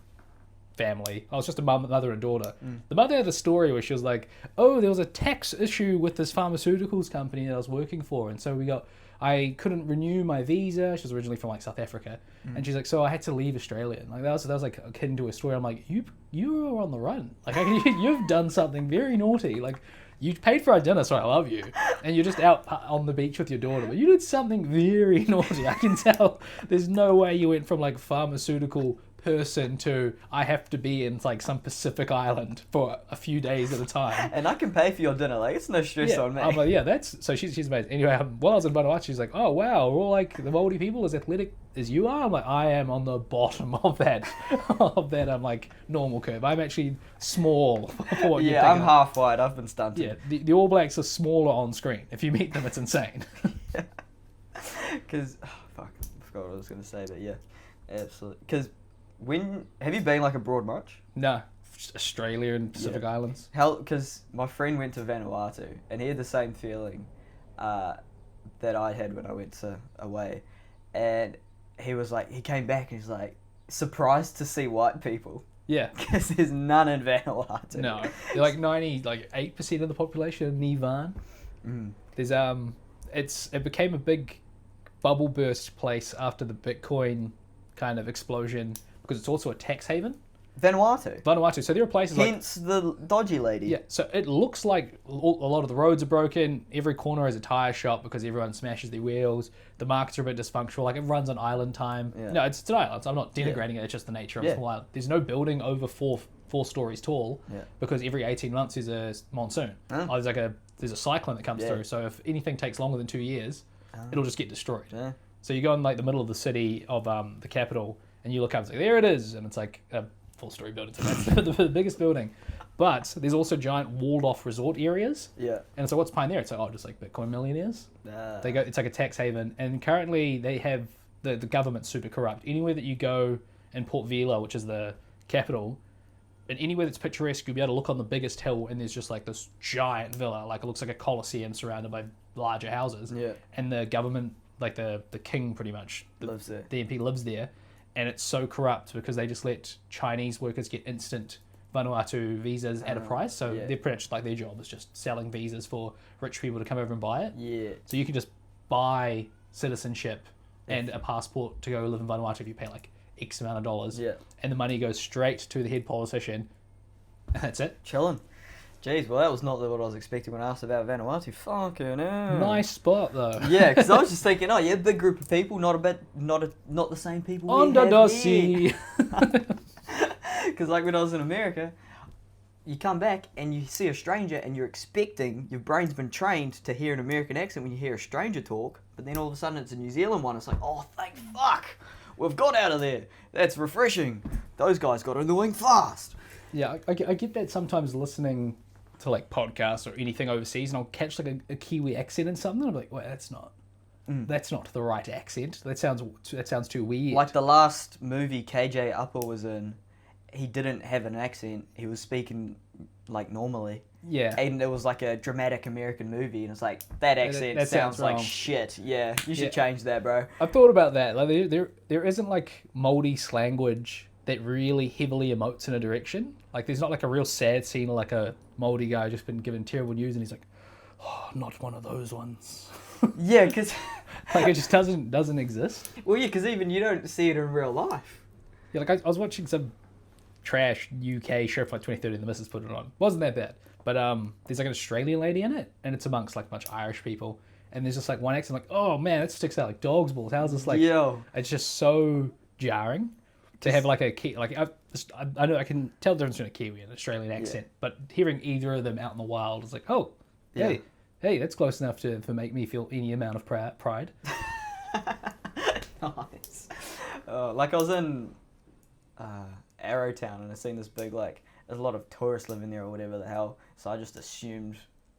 family. I was just a mother and daughter. The mother had a story where she was like, "Oh, there was a tax issue with this pharmaceuticals company that I was working for, and so I couldn't renew my visa." She was originally from like South Africa, and she's like, "So I had to leave Australia." And like that was like akin to a story. I'm like, you were on the run. Like you've done something very naughty. Like. You paid for our dinner, so I love you. And you're just out on the beach with your daughter. But you did something very naughty. I can tell there's no way you went from like pharmaceutical person to I have to be in like some Pacific island for a few days at a time. And I can pay for your dinner. Like it's no stress on me. I'm like, yeah, that's... So she's amazing. Anyway, while I was in Vanuatu, she's like, oh, wow, we're all like the Māori people as athletic as you are. I'm like, I am on the bottom of that. I'm like normal curve. I'm actually small for what you're yeah, I'm thinking. half white. I've been stunted. Yeah, the All Blacks are smaller on screen. If you meet them, it's insane. Because, fuck, I forgot what I was going to say, but yeah, absolutely. Because Have you been like abroad much? No, just Australia and Pacific Islands. Because my friend went to Vanuatu and he had the same feeling that I had when I went away, and he came back and he's like surprised to see white people. Yeah. Because there's none in Vanuatu. No, they're like 8% of the population of Nivan. There's it became a big bubble burst place after the Bitcoin kind of explosion because it's also a tax haven. Vanuatu. So there are places Hence the dodgy lady. Yeah, so it looks like a lot of the roads are broken. Every corner is a tire shop because everyone smashes their wheels. The markets are a bit dysfunctional. Like, it runs on island time. Yeah. No, it's an island. So I'm not denigrating it. It's just the nature of a small island. There's no building over four stories tall because every 18 months there's a monsoon. There's a cyclone that comes through. So if anything takes longer than 2 years, it'll just get destroyed. Yeah. So you go in like the middle of the city of the capital and you look up and say, there it is. And it's like a 4-story building. So that's the biggest building. But there's also giant walled off resort areas. Yeah. And so what's behind there? It's like, just like Bitcoin millionaires. It's like a tax haven. And currently they have the government's super corrupt. Anywhere that you go in Port Vila, which is the capital, and anywhere that's picturesque, you'll be able to look on the biggest hill and there's just like this giant villa. Like, it looks like a coliseum surrounded by larger houses. Yeah. And the government, like the king pretty much, lives there. The MP lives there. And it's so corrupt because they just let Chinese workers get instant Vanuatu visas at a price. So they're pretty much like, their job is just selling visas for rich people to come over and buy it. Yeah. So you can just buy citizenship and a passport to go live in Vanuatu if you pay like X amount of dollars. Yeah. And the money goes straight to the head politician. And that's it. Chilling. Jeez, well, that was not what I was expecting when I asked about Vanuatu. Fucking hell. Nice spot, though. Yeah, because I was just thinking, big group of people, not the same people we Under have the here. sea. Because like when I was in America, you come back and you see a stranger and you're expecting, your brain's been trained to hear an American accent when you hear a stranger talk, but then all of a sudden it's a New Zealand one. It's like, oh, thank fuck, we've got out of there. That's refreshing. Those guys got annoying fast. Yeah, I get that sometimes listening to like podcasts or anything overseas, and I'll catch like a Kiwi accent in something, and I'm like, well, that's not the right accent. That sounds too weird. Like the last movie KJ Upper was in, he didn't have an accent. He was speaking like normally. Yeah. And it was like a dramatic American movie, and it's like, that accent that sounds like shit. Yeah, you should change that, bro. I've thought about that. Like there isn't like Māori language that really heavily emotes in a direction. Like, there's not like a real sad scene or like a Māori guy just been given terrible news and he's like, oh, not one of those ones. Yeah, because like, it just doesn't exist. Well, yeah, because even you don't see it in real life. Yeah, like I was watching some trash UK show from like 2013. The missus put it on. Wasn't that bad, but there's like an Australian lady in it, and it's amongst like a bunch of Irish people, and there's just like one accent, like, oh man, it sticks out like dog's balls. How's this like? Yo, it's just so jarring to have like I know I can tell the difference between a Kiwi and an Australian accent, but hearing either of them out in the wild is like, oh, hey, that's close enough to make me feel any amount of pride. Nice. Like I was in Arrowtown and I seen this big, like, there's a lot of tourists living there or whatever the hell, so I just assumed,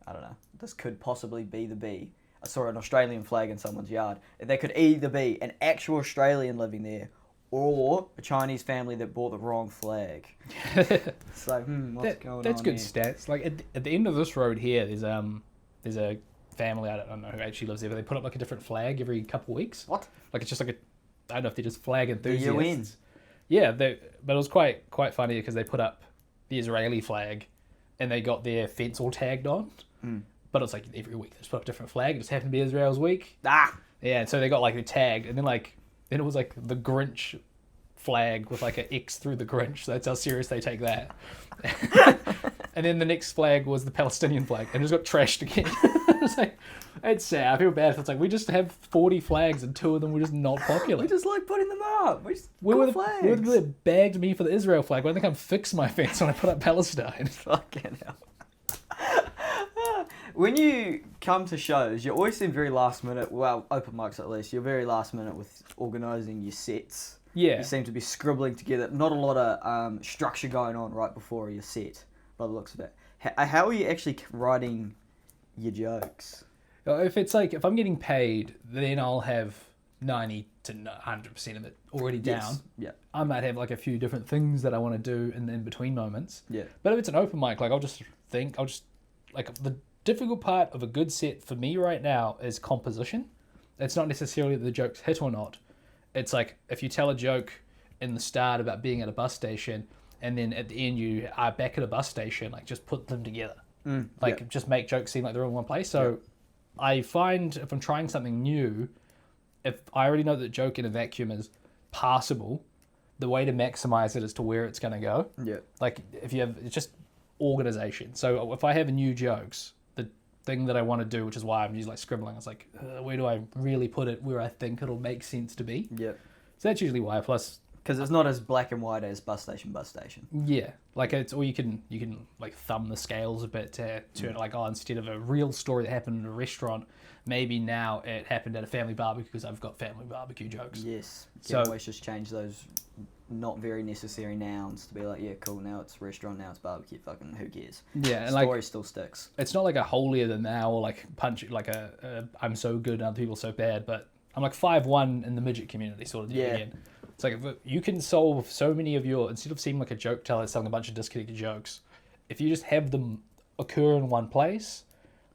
I don't know, this could possibly be the B. I saw an Australian flag in someone's yard. There could either be an actual Australian living there or a Chinese family that bought the wrong flag. It's like, what's going on? That's good stats. Like at the end of this road here, there's a family, I don't know who actually lives there, but they put up like a different flag every couple of weeks. What? Like, it's just like I don't know if they're just flag enthusiasts. The UN. Yeah, but it was quite funny because they put up the Israeli flag and they got their fence all tagged on. But it's like every week they just put up a different flag. It just happened to be Israel's week. Yeah, and so they got like the tagged, and then it was like the Grinch flag with like an X through the Grinch. So that's how serious they take that. And then the next flag was the Palestinian flag, and it just got trashed again. It's like, it's sad. I feel bad if it's like we just have 40 flags and 2 of them were just not popular. We just like putting them up. We just flags. They bagged me for the Israel flag. Why didn't they come fix my fence when I put up Palestine? Fucking hell. When you come to shows, you always seem very last minute. Well, open mics at least. You're very last minute with organising your sets. Yeah. You seem to be scribbling together. Not a lot of structure going on right before your set, by the looks of it. How are you actually writing your jokes? If I'm getting paid, then I'll have 90 to 100% of it already down. Yes. Yeah. I might have like a few different things that I want to do in between moments. Yeah. But if it's an open mic, like I'll just like the difficult part of a good set for me right now is composition. It's not necessarily that the joke's hit or not. It's like if you tell a joke in the start about being at a bus station and then at the end you are back at a bus station, like just put them together. Just make jokes seem like they're in one place. So I find if I'm trying something new, if I already know that the joke in a vacuum is passable, the way to maximize it is to where it's going to go. Yeah. Like if you have, it's just organization. So if I have new jokes, the thing that I want to do, which is why I'm usually like scribbling, it's like, where do I really put it where I think it'll make sense to be? Yeah. So that's usually why. Plus, because it's not as black and white as bus station. yeah, like it's, or you can like thumb the scales a bit to turn it like, oh, instead of a real story that happened in a restaurant, maybe now it happened at a family barbecue because I've got family barbecue jokes. Yes. You So can always just change those not very necessary nouns to be like, yeah, cool, now it's restaurant, now it's barbecue, fucking who cares? yeah, and Story like still sticks. it's not like a holier than thou or like punch like a I'm so good and other people so bad, but I'm like 5'1" in the midget community sort of deal again. It's like if you can solve so many of your, instead of seeming like a joke teller telling a bunch of disconnected jokes, if you just have them occur in one place,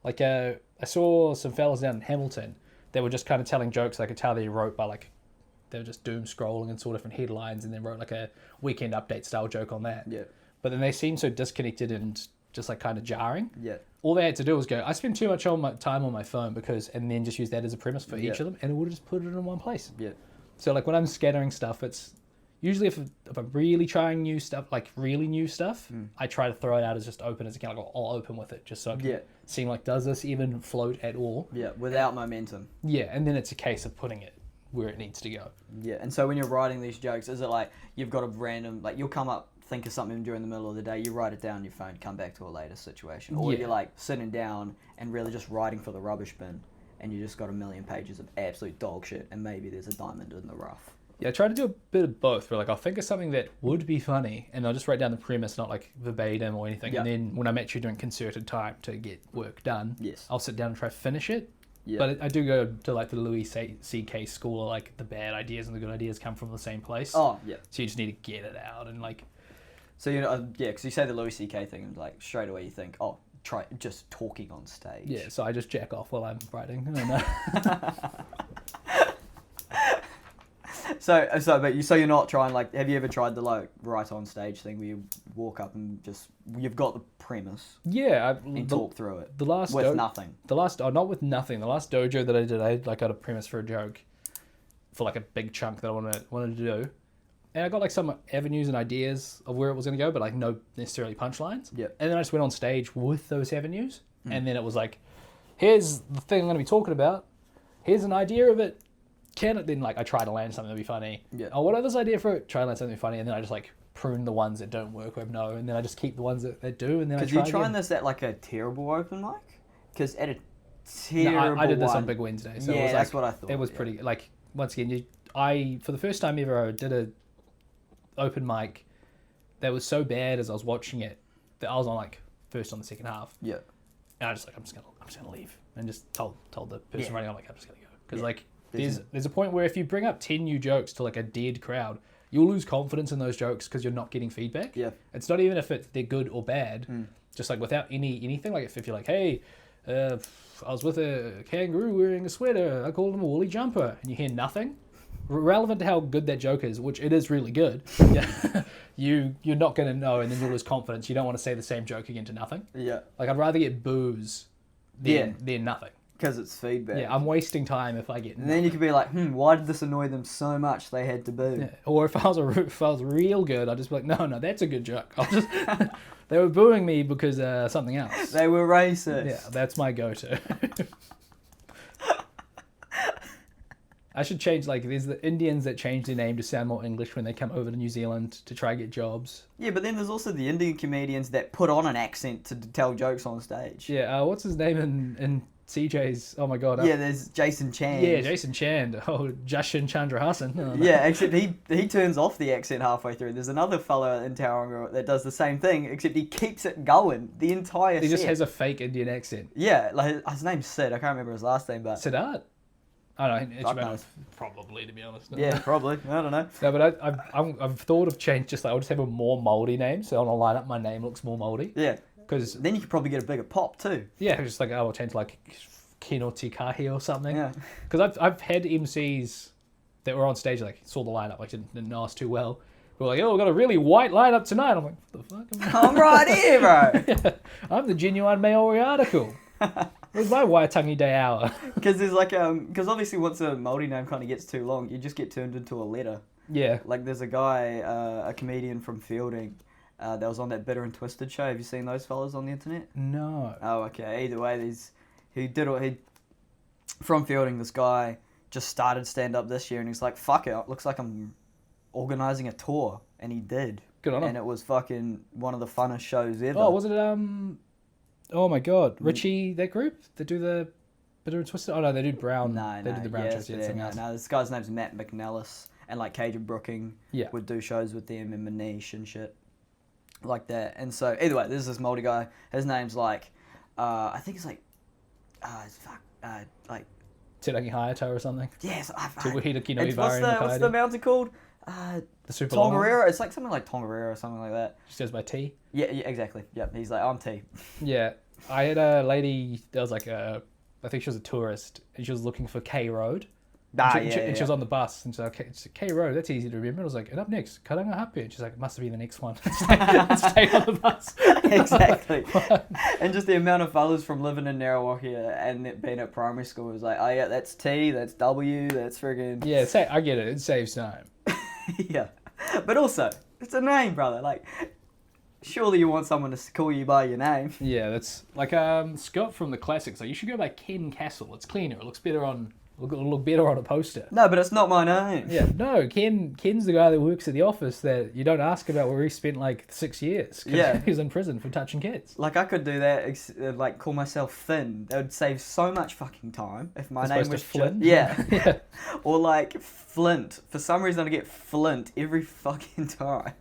like I saw some fellas down in Hamilton, they were just kind of telling jokes. I could tell they wrote by like, they were just doom scrolling and saw different headlines and then wrote like a Weekend Update style joke on that. Yeah. But then they seemed so disconnected and just like kind of jarring. Yeah. All they had to do was go, I spend too much time on my phone and then just use that as a premise for each of them, and it would have just put it in one place. Yeah. So like when I'm scattering stuff, it's usually if I'm really trying new stuff, like really new stuff, I try to throw it out as just open as I can. Like I'll open with it just so I can seem like, does this even float at all? Yeah, without momentum. Yeah, and then it's a case of putting it where it needs to go. Yeah, and so when you're writing these jokes, is it like you've got a random, like you'll come up, think of something during the middle of the day, you write it down on your phone, come back to a later situation, or you're like sitting down and really just writing for the rubbish bin, and you just got a million pages of absolute dog shit, and maybe there's a diamond in the rough. Yeah, I try to do a bit of both, where like I'll think of something that would be funny, and I'll just write down the premise, not like verbatim or anything, and then when I'm actually doing concerted time to get work done, I'll sit down and try to finish it. Yeah. But I do go to like the Louis C.K. school, like the bad ideas and the good ideas come from the same place. Oh, yeah. So you just need to get it out and like... So, you know, because you say the Louis C.K. thing, and like straight away you think, oh, try just talking on stage. Yeah, so I just jack off while I'm writing. I don't know. So you're not trying, like, have you ever tried the like write on stage thing where you walk up and just, you've got the premise and talk through it with nothing? Not with nothing. The last dojo that I did, I like got a premise for a joke for like a big chunk that I wanted to do, and I got like some avenues and ideas of where it was going to go, but like no necessarily punchlines. Yeah. And then I just went on stage with those avenues, and then it was like, here's the thing I'm going to be talking about. Here's an idea of it. Then like I try to land something that'll be funny. Yeah. Oh, what other's idea for it? Try to land something funny, and then I just like prune the ones that don't work or no, and then I just keep the ones that do, and then I try again. Because you're trying this at like a terrible open mic? Because at a terrible I did this on Big Wednesday. So yeah, it was that's like, what I thought. It was pretty, like, once again, for the first time ever, I did a open mic that was so bad as I was watching it that I was on like first on the second half. Yeah. And I just like, I'm just gonna leave, and just told the person running, I'm like, I'm just gonna go. Because like, there's a point where if you bring up 10 new jokes to like a dead crowd, you'll lose confidence in those jokes because you're not getting feedback. Yeah. It's not even if they're good or bad, just like without anything. Like if you're like, hey, I was with a kangaroo wearing a sweater, I called him a woolly jumper, and you hear nothing, relevant to how good that joke is, which it is really good, you're not going to know, and then you'll lose confidence. You don't want to say the same joke again to nothing. Yeah. Like I'd rather get boos than nothing. Because it's feedback. Yeah, I'm wasting time if I get nothing. And then you could be like, why did this annoy them so much they had to boo? Yeah. Or if I was real good, I'd just be like, no, that's a good joke. They were booing me because something else. They were racist. Yeah, that's my go-to. I should change, like, there's the Indians that change their name to sound more English when they come over to New Zealand to try and get jobs. Yeah, but then there's also the Indian comedians that put on an accent to tell jokes on stage. Yeah, what's his name in CJ's? Oh my god. Yeah, there's Jason Chand. Yeah, Jason Chand. Oh, Jashin Chandra Hassan. Oh, no. Yeah, except he turns off the accent halfway through. There's another fella in Tauranga that does the same thing, except he keeps it going the entire set. He just has a fake Indian accent. Yeah, like his name's Sid. I can't remember his last name, but... Siddharth? I don't know. It's Fuck about knows. probably, to be honest. Yeah, probably. I don't know. No, but I've thought of change. Just like I'll just have a more moldy name, so on a lineup my name looks more moldy. Yeah. Because Then you could probably get a bigger pop too. yeah, just like I'll change like Kenochi or something. Yeah. Because I've had MCs that were on stage like saw the lineup like didn't know us too well. We're like, oh, we've got a really white lineup tonight. I'm like, what the fuck? I'm right here, bro. Yeah, I'm the genuine Maori article. Where's my Waitangi Day hour? Because there's like because obviously once a Māori name kind of gets too long, you just get turned into a letter. Yeah. Like there's a guy, a comedian from Fielding, that was on that Bitter and Twisted show. Have you seen those fellas on the internet? No. Oh, okay. Either way, he from Fielding. This guy just started stand up this year, and he's like, "Fuck it, looks like I'm organizing a tour," and he did. Good on him. And it was fucking one of the funnest shows ever. Oh, was it oh my god, Richie, that group that do the Bitter and Twisted? Oh no, they do Brown. No, they did the Brown shows. Yeah, it's something else. no. This guy's name's Matt McNellis, and like Cajun Brooking Yeah. would do shows with them and Manish and shit like that. And so either way, there's this Māori guy. His name's like, I think it's like, like Te Rangi Hayato or something. yes, Te Wahita Kino it's, what's Ivari the mountain called? The super long one? Tongariro. It's like something like Tongariro or something like that. Just goes by T. Yeah, exactly. Yep. He's like, I'm T. Yeah. I had a lady that was like I think she was a tourist and she was looking for K Road. And she was on the bus and she's like, okay, K Road, that's easy to remember. I was like, and up next, Karanga Hapu. And she's like, it must have been the next one. Stay on the bus. Exactly. And just the amount of fellas from living in Narrawhia and it being at primary school was like, oh yeah, that's T, that's W, that's friggin'... Yeah, I get it. It saves time. Yeah. But also, it's a name, brother. Like, surely you want someone to call you by your name. Yeah, that's like Scott from the classics. Like, you should go by Ken Cassel. It's cleaner. It looks better on... It'll look better on a poster. No, but it's not my name. Yeah, no, Ken's the guy that works at the office that you don't ask about where he spent like 6 years. Yeah. He was in prison for touching kids. Like, I could do that, like, call myself Finn. That would save so much fucking time if my As name opposed was to Flynn? Yeah. Yeah. Or, like, Flint. For some reason, I get Flint every fucking time.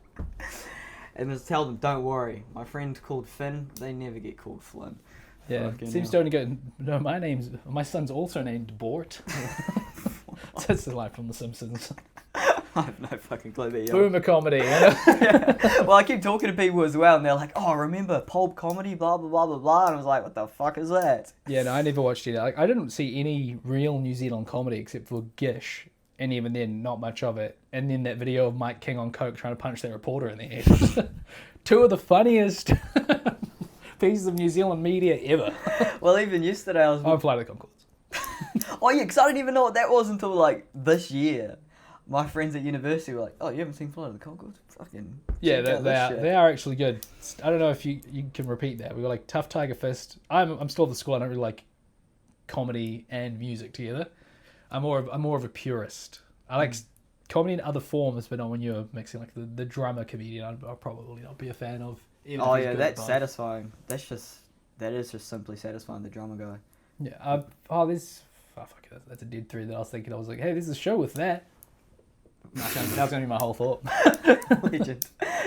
And just tell them, don't worry. My friend's called Finn. They never get called Flynn. Yeah, Fucking seems hell. to only go. No, my son's also named Bort. That's the line from The Simpsons. I have no fucking clue. But yeah. Boomer comedy. You know? Yeah. Well, I keep talking to people as well, and they're like, "Oh, remember pulp comedy, blah blah blah blah blah." And I was like, "What the fuck is that?" Yeah, no, I never watched it. Like, I didn't see any real New Zealand comedy except for Gish, and even then, not much of it. And then that video of Mike King on coke trying to punch that reporter in the head. Two of the funniest pieces of New Zealand media ever. Well, even yesterday I was. I'm Flight of the Conchords. Oh yeah, because I didn't even know what that was until like this year. My friends at university were like, "Oh, you haven't seen Flight of the Conchords? Fucking Yeah, check out this shit." they are actually good. I don't know if you can repeat that. We got like Tough Tiger Fist. I'm still at the school. I don't really like comedy and music together. I'm more of a purist. I like comedy in other forms, but not when you're mixing like the drummer comedian. I'll probably not be a fan of. even Oh if he's yeah, good that's at both. satisfying. That is just simply satisfying. The drummer guy. Yeah. Fuck it. That's a dead thread that I was thinking. I was like, hey, there's a show with that. That was gonna be my whole thought. Legend.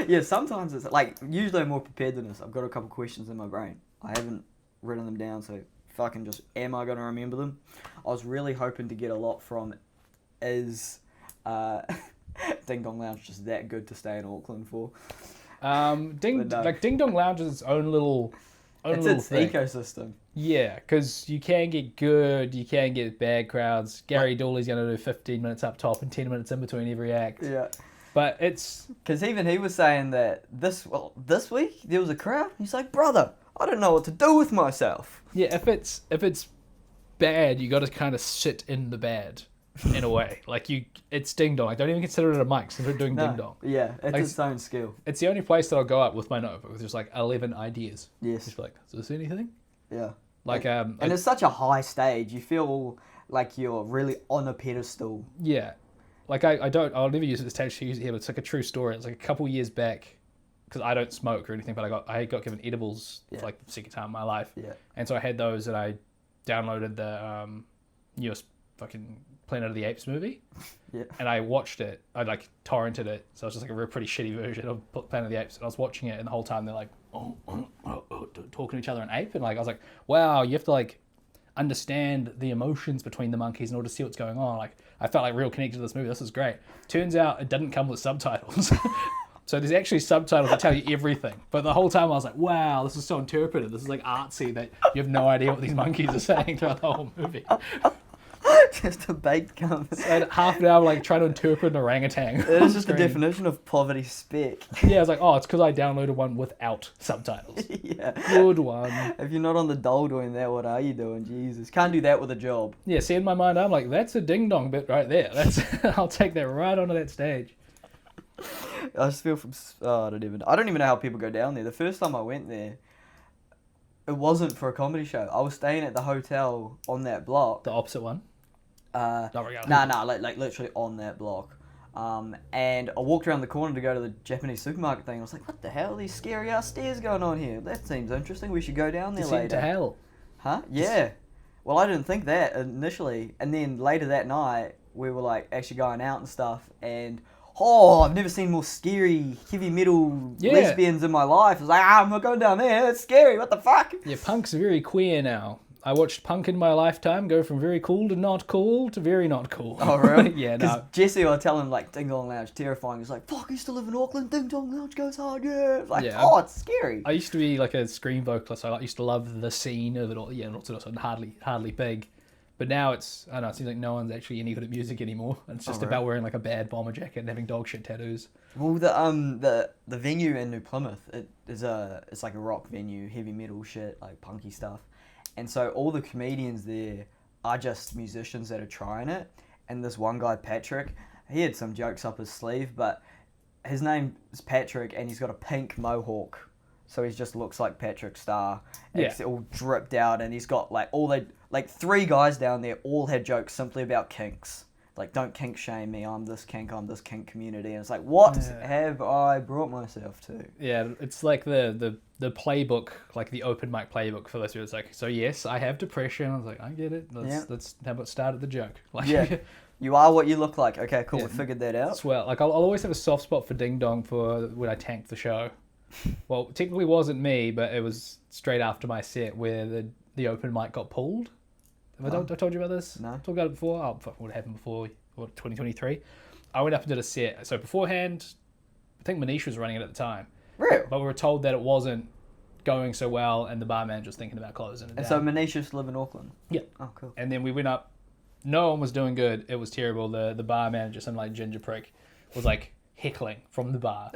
Yeah, sometimes it's like, usually I'm more prepared than this. I've got a couple questions in my brain. I haven't written them down, so fucking just, am I going to remember them? I was really hoping to get a lot from, is Ding Dong Lounge just that good to stay in Auckland for? Ding Dong Lounge is its own little It's little its thing. ecosystem. Yeah, because you can get good, you can get bad crowds. Gary Dooley's going to do 15 minutes up top and 10 minutes in between every act. Yeah. But it's... Because even he was saying that this week there was a crowd. He's like, brother, I don't know what to do with myself. Yeah, if it's bad, you got to kind of sit in the bad, in a way. Like, it's Ding Dong. Like, don't even consider it a mic, consider it doing Ding Dong. Yeah, it's Like, its own skill. It's the only place that I'll go out with my notebook with just like 11 ideas. Yes. Just like, is this anything? Yeah. Like, And it's such a high stage. You feel like you're really on a pedestal. yeah. Like, I'll never use it as stage to use it here, but it's like a true story. It's like a couple years back, because I don't smoke or anything, but I got given edibles for like the second time in my life. Yeah. And so I had those and I downloaded the newest fucking Planet of the Apes movie. Yeah. And I watched it. I like torrented it. So it's just like a real pretty shitty version of Planet of the Apes. And I was watching it and the whole time they're like, talking to each other in ape. And like, I was like, wow, you have to like understand the emotions between the monkeys in order to see what's going on. Like, I felt like real connected to this movie. This is great. Turns out it didn't come with subtitles. So there's actually subtitles that tell you everything. But the whole time I was like, wow, this is so interpretive. This is like artsy that you have no idea what these monkeys are saying throughout the whole movie. Just a baked canvas. So I had half an hour like trying to interpret an orangutan. It is just the definition of poverty spec. Yeah, I was like, oh, it's because I downloaded one without subtitles. Yeah. Good one. If you're not on the dole doing that, what are you doing? Jesus. Can't do that with a job. Yeah, see, in my mind, I'm like, that's a ding-dong bit right there. I'll take that right onto that stage. I just feel I don't even know how people go down there. The first time I went there, it wasn't for a comedy show. I was staying at the hotel on that block. The opposite one? Like literally on that block. And I walked around the corner to go to the Japanese supermarket thing. I was like, what the hell are these scary ass stairs going on here? That seems interesting. We should go down there later. To hell. Huh? Yeah. Well, I didn't think that initially. And then later that night, we were like actually going out and stuff. And I've never seen more scary heavy metal lesbians in my life. I was like, I'm not going down there. It's scary. What the fuck? Yeah, punk's very queer now. I watched punk in my lifetime go from very cool to not cool to very not cool. Oh, really? Yeah, Because no. Jesse, I tell him, like, Ding Dong Lounge, terrifying. He's like, fuck, I used to live in Auckland. Ding Dong Lounge goes hard, yeah. It's like, Yeah, it's scary. I used to be like a scream vocalist. I used to love the scene of it all. Yeah, and also hardly big. But now it's, I don't know, it seems like no one's actually any good at music anymore. It's just about wearing like a bad bomber jacket and having dog shit tattoos. Well, the venue in New Plymouth, it's like a rock venue, heavy metal shit, like punky stuff. And so all the comedians there are just musicians that are trying it. And this one guy, Patrick, he had some jokes up his sleeve, but his name is Patrick and he's got a pink mohawk. So he just looks like Patrick Star. Yeah. It's all dripped out and he's got like three guys down there all had jokes simply about kinks. Like, don't kink shame me, I'm this kink community. And it's like, what have I brought myself to? Yeah, it's like the playbook, like the open mic playbook for this. It's like, so yes, I have depression. I was like, I get it. Let's have it start at the joke. Like, yeah, you are what you look like. Okay, cool, we figured that out. Well, like I'll always have a soft spot for Ding Dong for when I tanked the show. Well, technically it wasn't me, but it was straight after my set where the open mic got pulled. Have I told you about this? No. Talked about it before? Oh, fuck, what happened before? 2023? I went up and did a set. So beforehand, I think Manish was running it at the time. Real? But we were told that it wasn't going so well and the bar manager was thinking about closing it down. And so Manish used to live in Auckland? Yeah. Oh, cool. And then we went up. No one was doing good. It was terrible. The bar manager, some like ginger prick, was like heckling from the bar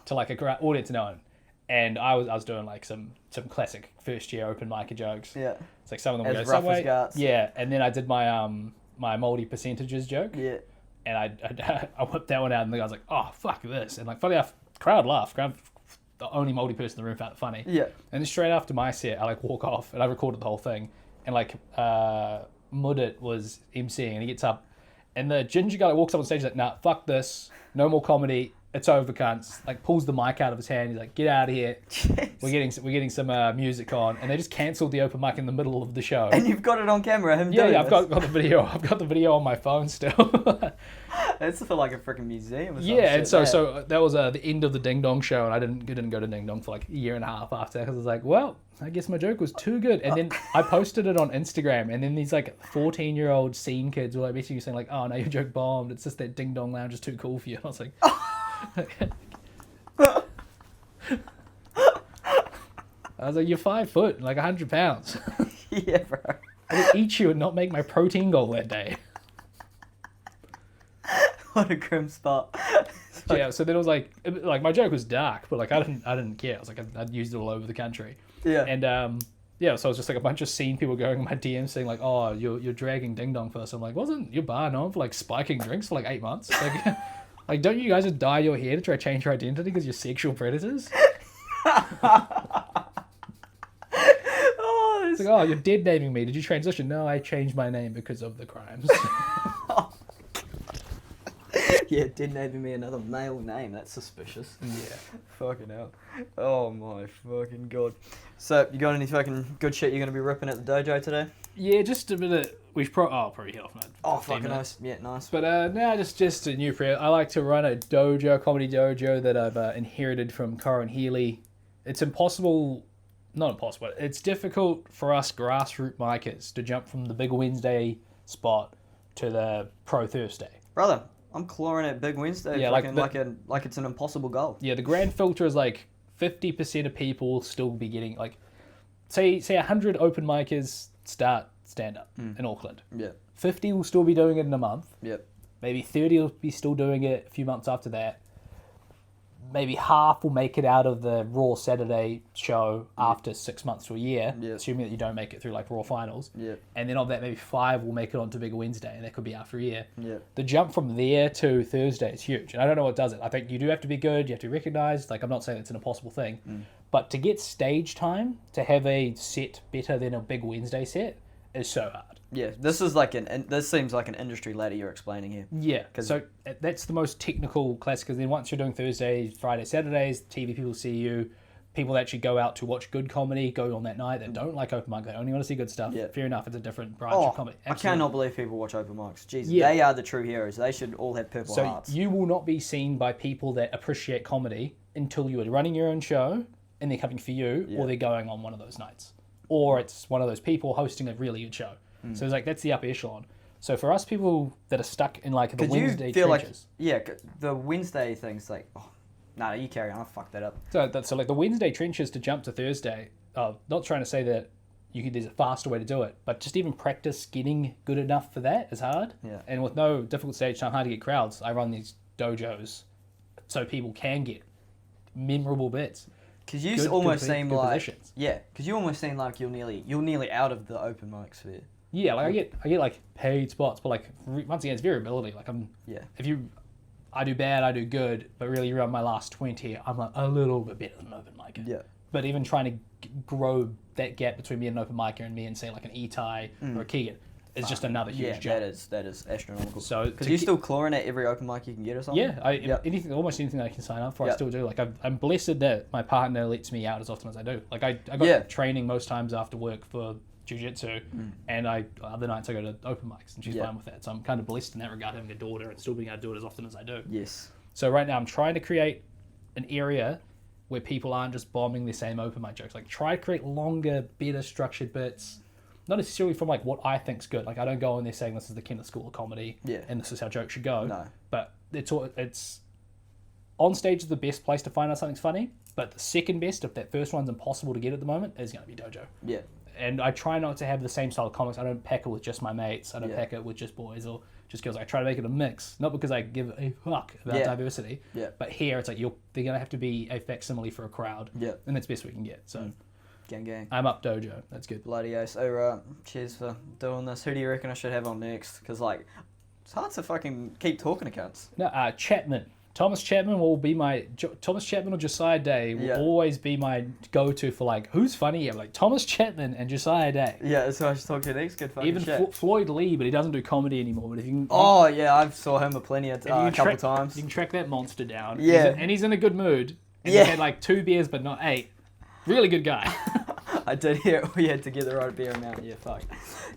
to like a audience known. And I was doing like some classic first year open mic jokes. Yeah. It's like some of them As go rough Subway. as guts. Yeah, and then I did my my moldy percentages joke. Yeah. And I whipped that one out, and the guy was like, "Oh fuck this!" And like, funny enough, crowd laughed. The only moldy person in the room found it funny. Yeah. And then straight after my set, I like walk off, and I recorded the whole thing. And like Mudit was emceeing, and he gets up, and the ginger guy walks up on stage like, "Nah, fuck this, no more comedy. It's over, cunts." Like pulls the mic out of his hand. He's like, "Get out of here. Jeez. We're getting some music on." And they just cancelled the open mic in the middle of the show. And you've got it on camera, him doing Yeah, this? I've got the video. I've got the video on my phone still. It's for like a freaking museum or something. Yeah, and so that was the end of the Ding Dong show, and I didn't go to Ding Dong for like a year and a half after that because I was like, well, I guess my joke was too good. And then I posted it on Instagram, and then these like 14-year-old scene kids were like basically saying like, "Oh no, your joke bombed. It's just that Ding Dong Lounge is too cool for you." And I was like, "You're 5 foot, like 100 pounds. Yeah, bro. I would eat you and not make my protein goal that day." What a grim spot. Yeah, so then it was like my joke was dark, but like I didn't care. I was like I'd used it all over the country. Yeah. And so it was just like a bunch of scene people going in my DMs saying like, "Oh, you're dragging Ding Dong for this." I'm like, wasn't your bar known for like spiking drinks for like 8 months? Like, like don't you guys just dye your hair to try to change your identity because you're sexual predators? It's like, "Oh, you're dead naming me. Did you transition?" "No, I changed my name because of the crimes." Yeah, didn't name me another male name. That's suspicious. Yeah. Fucking hell. Oh my fucking god. So, you got any fucking good shit you're going to be ripping at the dojo today? Yeah, just a bit of... I'll probably hit off in Oh, fucking nice. Yeah, nice. But no, just a new prayer. I like to run a dojo, comedy dojo that I've inherited from Corin Healy. It's impossible not impossible. It's difficult for us grassroots micers to jump from the Big Wednesday spot to the Pro Thursday. Brother, I'm clawing at Big Wednesday Yeah, like it's an impossible goal. Yeah, the grand filter is like 50% of people will still be getting like, say 100 open micers start stand up in Auckland. Yeah. 50 will still be doing it in a month. Yep. Maybe 30 will be still doing it a few months after that. Maybe half will make it out of the Raw Saturday show after 6 months to a year, assuming that you don't make it through like Raw finals. Yeah. And then of that, maybe 5 will make it onto Bigger Wednesday, and that could be after a year. Yeah. The jump from there to Thursday is huge, and I don't know what does it. I think you do have to be good, you have to be recognised. Like, I'm not saying it's an impossible thing, but to get stage time, to have a set better than a Big Wednesday set, is so hard. Yeah, this seems like an industry ladder you're explaining here. Yeah, so that's the most technical class, because then once you're doing Thursdays, Fridays, Saturdays, TV people see you, people that actually go out to watch good comedy go on that night that don't like open mic, they only want to see good stuff. Yeah. Fair enough, it's a different branch of comedy. Absolutely. I cannot believe people watch open mics. Jeez, they are the true heroes. They should all have purple hearts. So you will not be seen by people that appreciate comedy until you are running your own show and they're coming for you, or they're going on one of those nights. Or it's one of those people hosting a really good show. So it's like, that's the upper echelon. So for us people that are stuck in like the Wednesday trenches. The Wednesday thing's like, you carry on, I'll fuck that up. So like the Wednesday trenches to jump to Thursday, not trying to say that there's a faster way to do it, but just even practice getting good enough for that is hard. Yeah. And with no difficult stage time, hard to get crowds, I run these dojos so people can get memorable bits. Because you almost seem like you're nearly out of the open mic sphere. Yeah, like I get like paid spots, but like once again, it's variability. Like I do bad, I do good, but really around my last 20, I'm like a little bit better than an open micer. Yeah. But even trying to grow that gap between me and an open micer and me and say like an Etai or a Keegan is just another huge jump. that is astronomical. So because you're still clawing at every open mic you can get or something. Yeah, almost anything I can sign up for, I still do. Like I'm blessed that my partner lets me out as often as I do. Like I got training most times after work for jiu-jitsu, and other nights I go to open mics, and she's fine with that. So I'm kind of blessed in that regard, having a daughter and still being able to do it as often as I do. Yes. So right now I'm trying to create an area where people aren't just bombing the same open mic jokes. Like try to create longer, better structured bits. Not necessarily from like what I think's good. Like I don't go in there saying this is the Kenneth School of Comedy, and this is how jokes should go. No. But it's on stage is the best place to find out something's funny. But the second best, if that first one's impossible to get at the moment, is going to be dojo. Yeah. And I try not to have the same style of comics. I don't pack it with just my mates. I don't pack it with just boys or just girls. I try to make it a mix. Not because I give a fuck about diversity. Yeah. But here it's like they're going to have to be a facsimile for a crowd. Yeah. And that's the best we can get. So. Gang. I'm up dojo. That's good. Bloody ace. Alright. Cheers for doing this. Who do you reckon I should have on next? Because like, it's hard to fucking keep talking to cunts. No, Chapman. Thomas Chapman will be Thomas Chapman or Josiah Day will always be my go-to for like who's funny. I'm like Thomas Chapman and Josiah Day. Yeah, that's who I should talk to next. Good fucking shit. Even Floyd Lee, but he doesn't do comedy anymore. But if you can, I've saw him a couple times. You can track that monster down. Yeah, and he's in a good mood. And he had like 2 beers, but not 8. Really good guy. I did hear we had to get the right beer amount. Yeah, fuck.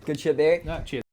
Good shit, Barry. No, cheers.